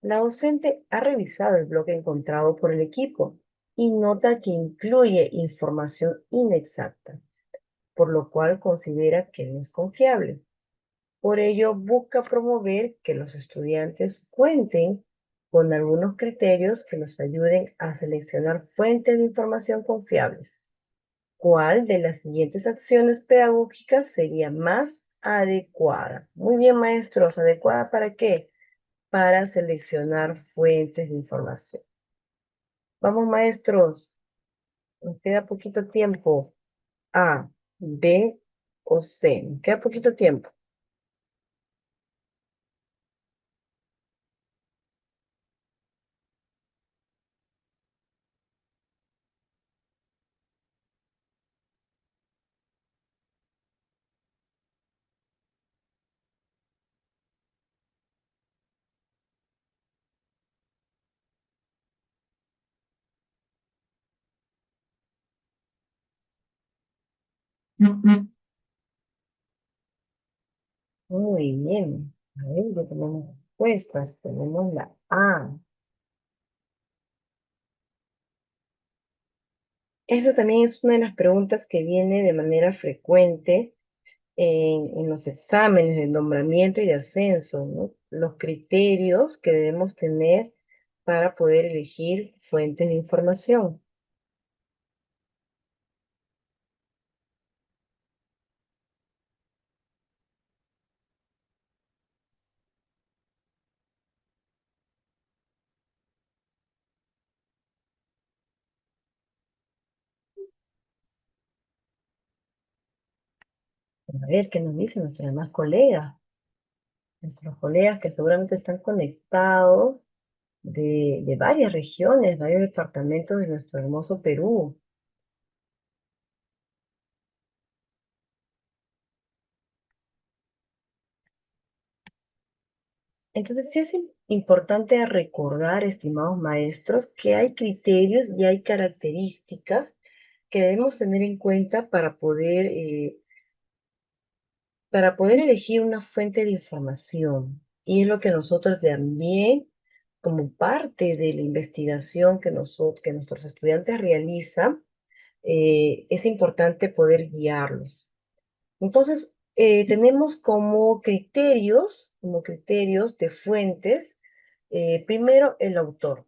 Speaker 1: la docente ha revisado el blog encontrado por el equipo y nota que incluye información inexacta, por lo cual considera que no es confiable. Por ello, busca promover que los estudiantes cuenten con algunos criterios que los ayuden a seleccionar fuentes de información confiables. ¿Cuál de las siguientes acciones pedagógicas sería más adecuada? Muy bien, maestros, ¿adecuada para qué? Para seleccionar fuentes de información. Vamos, maestros, nos queda poquito tiempo. A, B o C. Nos queda poquito tiempo. Muy bien. A ver, ya tenemos respuestas. Tenemos la A. Esta también es una de las preguntas que viene de manera frecuente en los exámenes de nombramiento y de ascenso, ¿no? Los criterios que debemos tener para poder elegir fuentes de información. A ver qué nos dicen nuestros demás colegas. Nuestros colegas que seguramente están conectados de varias regiones, varios departamentos de nuestro hermoso Perú. Entonces, sí es importante recordar, estimados maestros, que hay criterios y hay características que debemos tener en cuenta para poder elegir una fuente de información. Y es lo que nosotros también, como parte de la investigación que nuestros estudiantes realizan, es importante poder guiarlos. Entonces, tenemos como criterios de fuentes, primero el autor.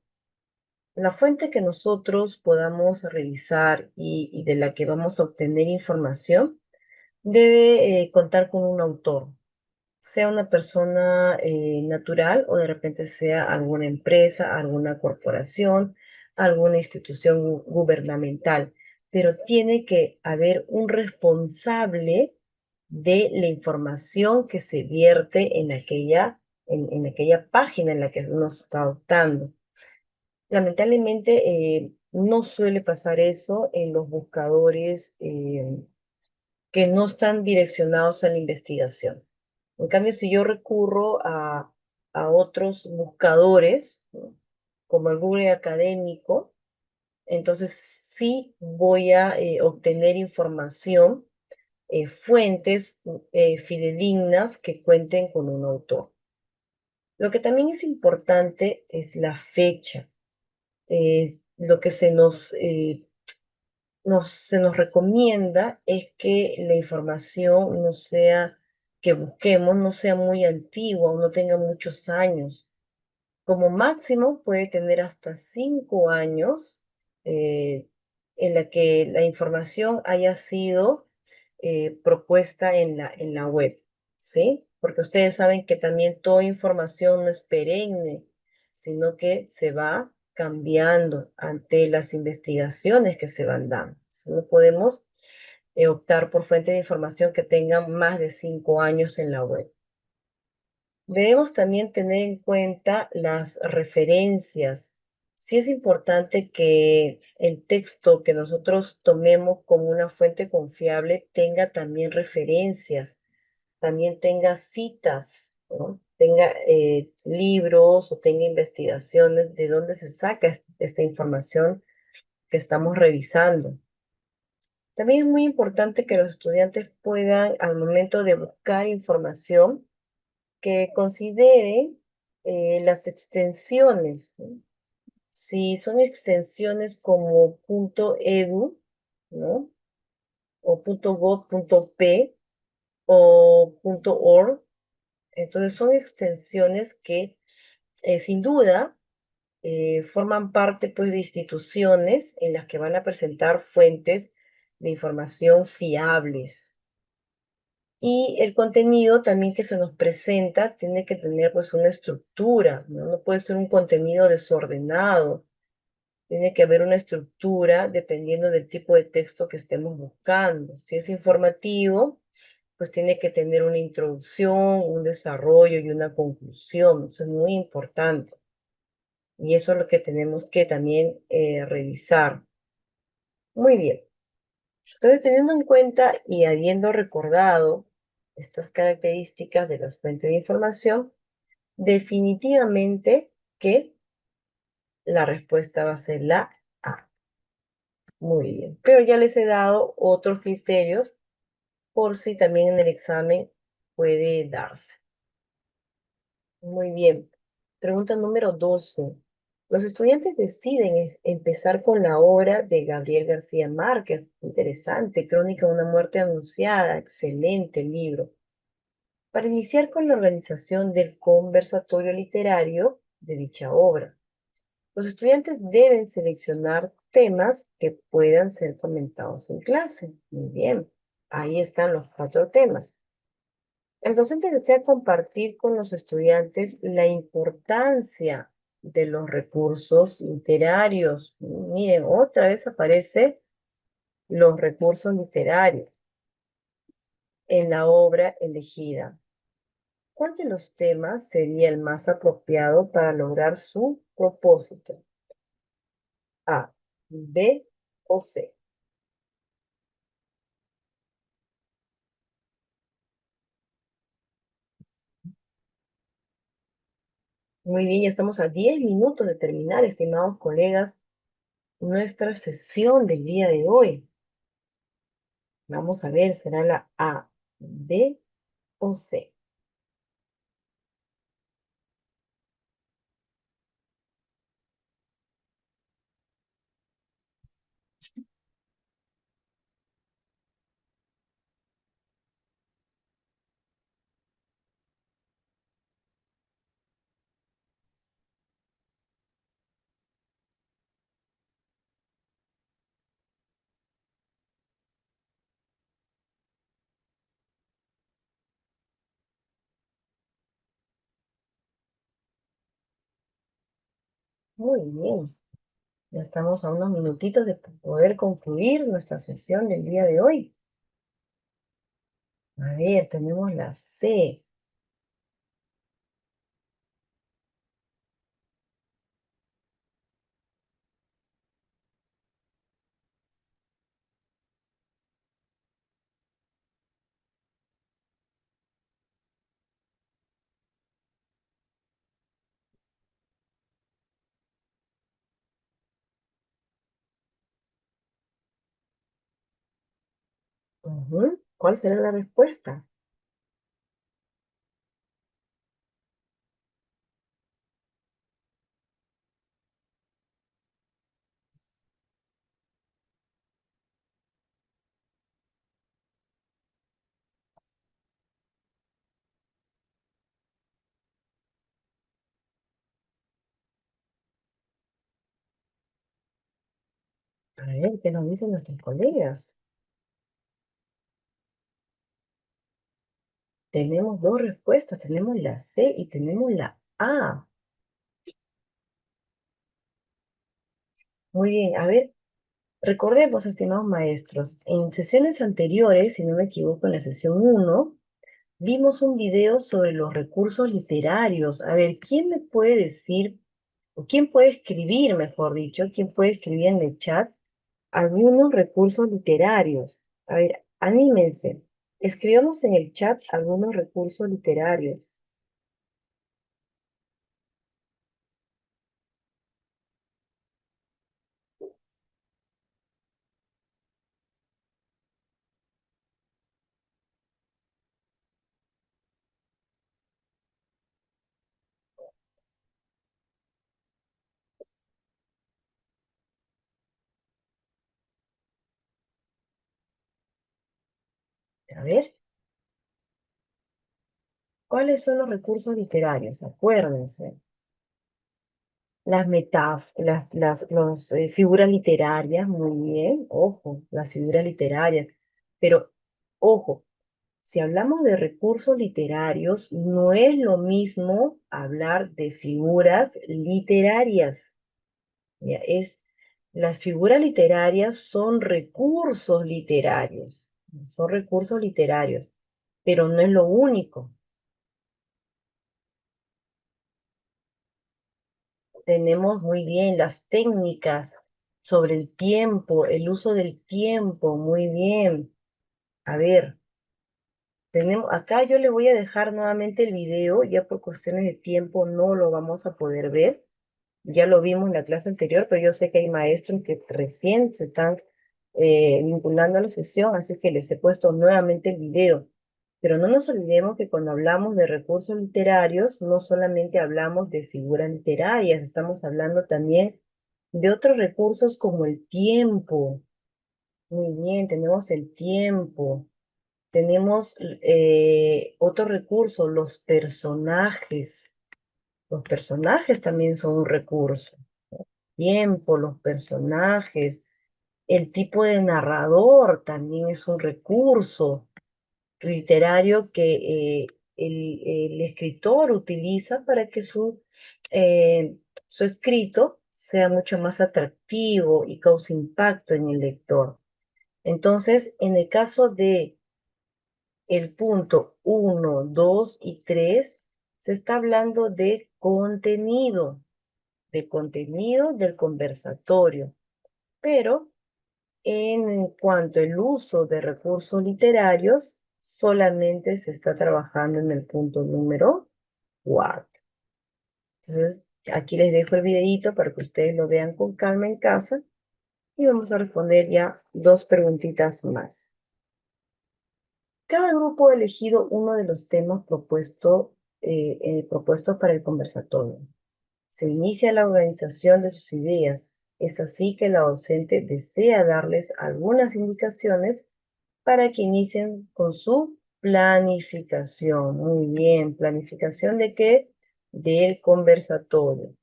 Speaker 1: La fuente que nosotros podamos revisar y de la que vamos a obtener información debe contar con un autor, sea una persona natural o de repente sea alguna empresa, alguna corporación, alguna institución gubernamental, pero tiene que haber un responsable de la información que se vierte en aquella página en la que uno está optando. Lamentablemente, no suele pasar eso en los buscadores que no están direccionados a la investigación. En cambio, si yo recurro a otros buscadores, ¿no? Como el Google académico, entonces sí voy a obtener información, fuentes fidedignas que cuenten con un autor. Lo que también es importante es la fecha. Lo que se nos recomienda es que la información no sea, que busquemos, no sea muy antigua o no tenga muchos años. Como máximo puede tener hasta 5 años eh, en la que la información haya sido propuesta en la web, ¿sí? Porque ustedes saben que también toda información no es perenne, sino que se va cambiando ante las investigaciones que se van dando. No podemos optar por fuentes de información que tengan más de 5 años en la web. Debemos también tener en cuenta las referencias. Sí es importante que el texto que nosotros tomemos como una fuente confiable tenga también referencias, también tenga citas, ¿no? Tenga libros o tenga investigaciones de dónde se saca esta información que estamos revisando. También es muy importante que los estudiantes puedan, al momento de buscar información, que considere las extensiones, ¿no? Si son extensiones como .edu, ¿no? O .gov.p o .org, entonces son extensiones que sin duda forman parte pues de instituciones en las que van a presentar fuentes de información fiables. Y el contenido también que se nos presenta tiene que tener pues una estructura, ¿no? No puede ser un contenido desordenado. Tiene que haber una estructura dependiendo del tipo de texto que estemos buscando. Si es informativo, pues tiene que tener una introducción, un desarrollo y una conclusión. Eso es muy importante. Y eso es lo que tenemos que también revisar. Muy bien. Entonces, teniendo en cuenta y habiendo recordado estas características de las fuentes de información, definitivamente que la respuesta va a ser la A. Muy bien. Pero ya les he dado otros criterios por si también en el examen puede darse. Muy bien. Pregunta número 12. Los estudiantes deciden empezar con la obra de Gabriel García Márquez. Interesante. Crónica de una muerte anunciada. Excelente libro. Para iniciar con la organización del conversatorio literario de dicha obra. Los estudiantes deben seleccionar temas que puedan ser comentados en clase. Muy bien, ahí están los 4 temas. El docente desea compartir con los estudiantes la importancia de los recursos literarios. Miren, otra vez aparece los recursos literarios. en la obra elegida. ¿Cuál de los temas sería el más apropiado para lograr su propósito? A, B o C. Muy bien, ya estamos a 10 minutos de terminar, estimados colegas, nuestra sesión del día de hoy. Vamos a ver, ¿será la A, B o C? Muy bien, ya estamos a unos minutitos de poder concluir nuestra sesión del día de hoy. A ver, tenemos la C. ¿Cuál será la respuesta? A ver, ¿qué nos dicen nuestros colegas? Tenemos dos respuestas, tenemos la C y tenemos la A. Muy bien, a ver, recordemos, estimados maestros, en sesiones anteriores, si no me equivoco, en la sesión 1, vimos un video sobre los recursos literarios. A ver, ¿quién me puede decir, o quién puede escribir, mejor dicho, quién puede escribir en el chat algunos recursos literarios? A ver, anímense. Escribamos en el chat algunos recursos literarios. A ver, ¿cuáles son los recursos literarios? Acuérdense. Las metáforas, figuras literarias, muy bien, ojo, las figuras literarias. Pero, ojo, si hablamos de recursos literarios, no es lo mismo hablar de figuras literarias. Ya, las figuras literarias son recursos literarios, pero no es lo único. Tenemos muy bien las técnicas sobre el tiempo, el uso del tiempo, muy bien. A ver, acá yo le voy a dejar nuevamente el video, ya por cuestiones de tiempo no lo vamos a poder ver. Ya lo vimos en la clase anterior, pero yo sé que hay maestros que recién se están vinculando a la sesión, así que les he puesto nuevamente el video. Pero no nos olvidemos que cuando hablamos de recursos literarios, no solamente hablamos de figuras literarias, estamos hablando también de otros recursos como el tiempo. Muy bien, tenemos el tiempo. Tenemos otro recurso, los personajes. Los personajes también son un recurso. Tiempo, los personajes, el tipo de narrador también es un recurso literario que el escritor utiliza para que su escrito sea mucho más atractivo y cause impacto en el lector. Entonces, en el caso de el punto 1, 2 y 3 se está hablando de contenido del conversatorio. Pero en cuanto al uso de recursos literarios, solamente se está trabajando en el punto número 4. Entonces, aquí les dejo el videito para que ustedes lo vean con calma en casa y vamos a responder ya 2 preguntitas más. Cada grupo ha elegido uno de los temas propuestos para el conversatorio. Se inicia la organización de sus ideas. Es así que la docente desea darles algunas indicaciones para que inicien con su planificación. Muy bien, ¿planificación de qué? Del conversatorio.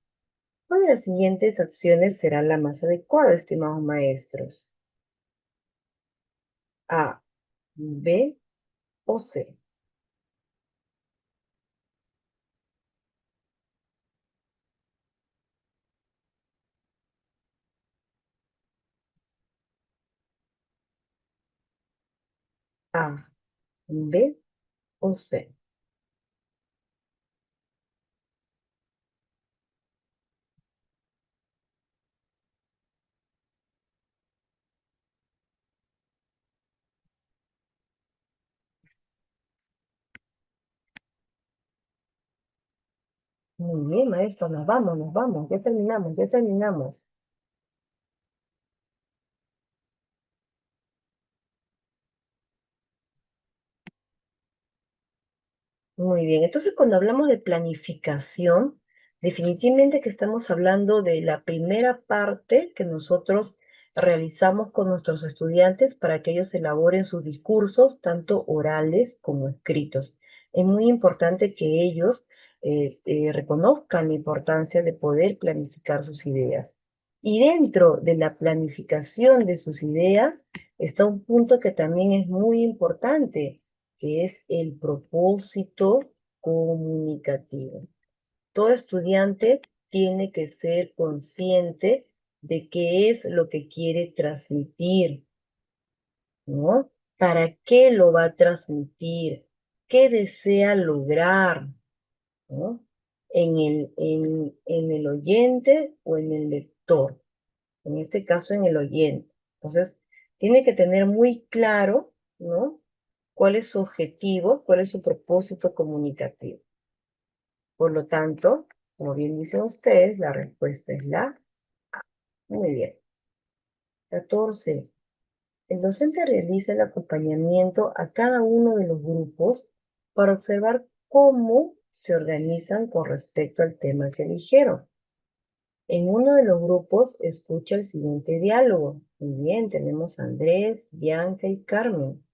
Speaker 1: ¿Cuál de las siguientes acciones será la más adecuada, estimados maestros? A, B o C. A, B o C. Muy bien, maestro, nos vamos, ya terminamos, ya terminamos. Muy bien, entonces cuando hablamos de planificación, definitivamente que estamos hablando de la primera parte que nosotros realizamos con nuestros estudiantes para que ellos elaboren sus discursos, tanto orales como escritos. Es muy importante que ellos reconozcan la importancia de poder planificar sus ideas. Y dentro de la planificación de sus ideas está un punto que también es muy importante, que es el propósito comunicativo. Todo estudiante tiene que ser consciente de qué es lo que quiere transmitir, ¿no? ¿Para qué lo va a transmitir? ¿Qué desea lograr, ¿no? En el oyente o en el lector. En este caso, en el oyente. Entonces, tiene que tener muy claro, ¿no? ¿Cuál es su objetivo? ¿Cuál es su propósito comunicativo? Por lo tanto, como bien dicen ustedes, la respuesta es la A. Muy bien. 14. El docente realiza el acompañamiento a cada uno de los grupos para observar cómo se organizan con respecto al tema que eligieron. En uno de los grupos escucha el siguiente diálogo. Muy bien, tenemos a Andrés, Bianca y Carmen.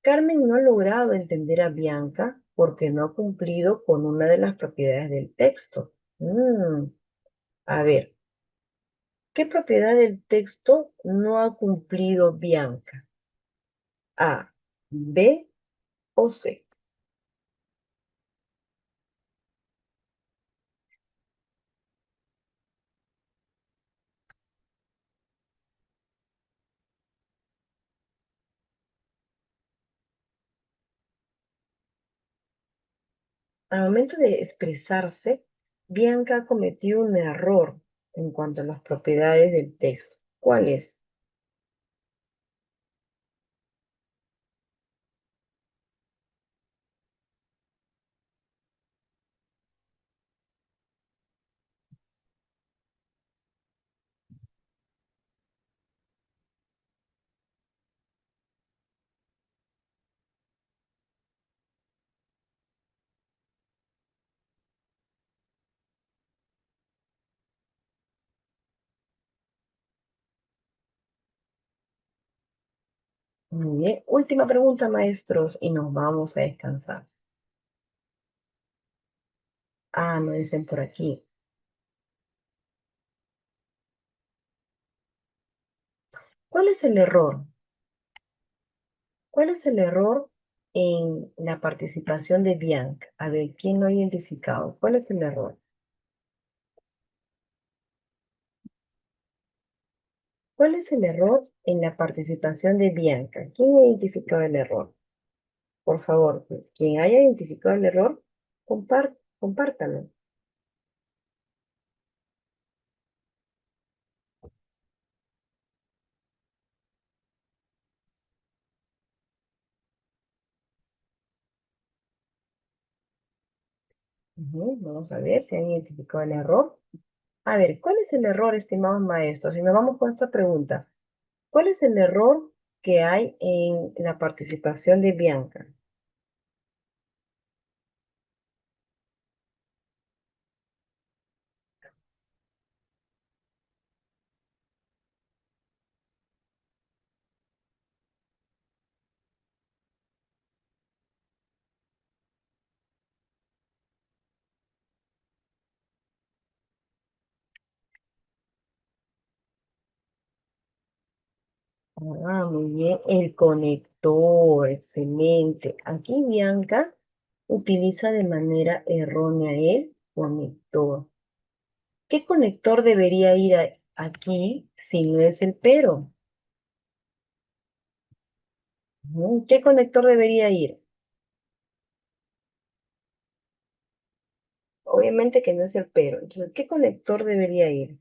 Speaker 1: Carmen no ha logrado entender a Bianca porque no ha cumplido con una de las propiedades del texto. A ver, ¿qué propiedad del texto no ha cumplido Bianca? A, B o C. Al momento de expresarse, Bianca ha cometido un error en cuanto a las propiedades del texto. ¿Cuál es? Muy bien. Última pregunta, maestros, y nos vamos a descansar. Ah, no dicen por aquí. ¿Cuál es el error? ¿Cuál es el error en la participación de Bianca? A ver, ¿quién lo ha identificado? ¿Cuál es el error? ¿Cuál es el error en la participación de Bianca? ¿Quién ha identificado el error? Por favor, quien haya identificado el error, compártalo. Vamos a ver si han identificado el error. A ver, ¿cuál es el error, estimados maestros? Si nos vamos con esta pregunta, ¿cuál es el error que hay en la participación de Bianca? Muy bien. El conector, excelente. Aquí Bianca utiliza de manera errónea el conector. ¿Qué conector debería ir aquí si no es el pero? ¿Qué conector debería ir? Obviamente que no es el pero. Entonces, ¿qué conector debería ir?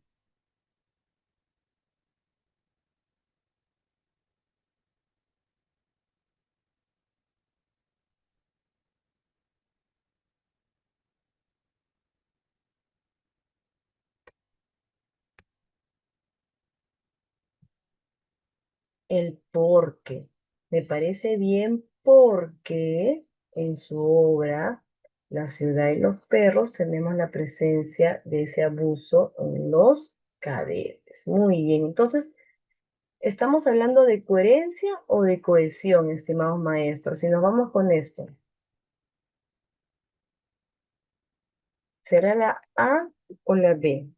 Speaker 1: El porque. Me parece bien porque en su obra, La ciudad y los perros, tenemos la presencia de ese abuso en los cadetes. Muy bien. Entonces, ¿estamos hablando de coherencia o de cohesión, estimados maestros? Si nos vamos con esto, ¿será la A o la B?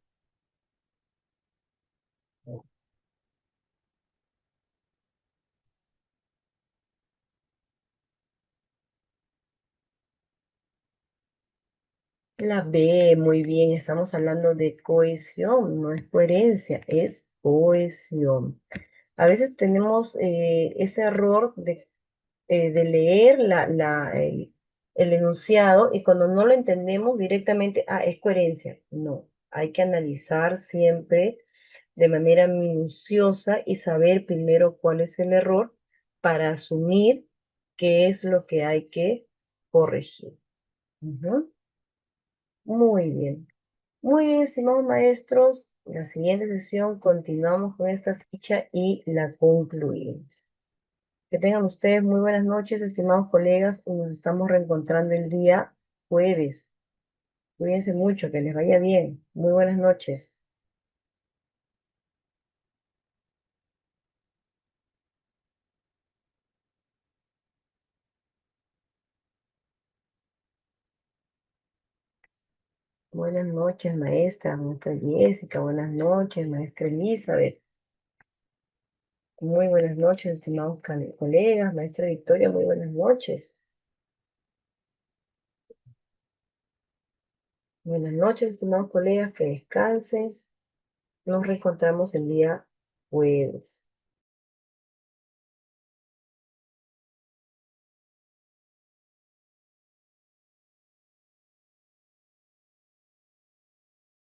Speaker 1: La B, muy bien, estamos hablando de cohesión, no es coherencia, es cohesión. A veces tenemos ese error de leer el enunciado y cuando no lo entendemos directamente, es coherencia. No, hay que analizar siempre de manera minuciosa y saber primero cuál es el error para asumir qué es lo que hay que corregir. Ujú. Muy bien. Muy bien, estimados maestros. La siguiente sesión continuamos con esta ficha y la concluimos. Que tengan ustedes muy buenas noches, estimados colegas, y nos estamos reencontrando el día jueves. Cuídense mucho, que les vaya bien. Muy buenas noches. Buenas noches, maestra Jessica. Buenas noches, maestra Elizabeth. Muy buenas noches, estimados colegas. Maestra Victoria, muy buenas noches. Buenas noches, estimados colegas, que descansen. Nos reencontramos el día jueves.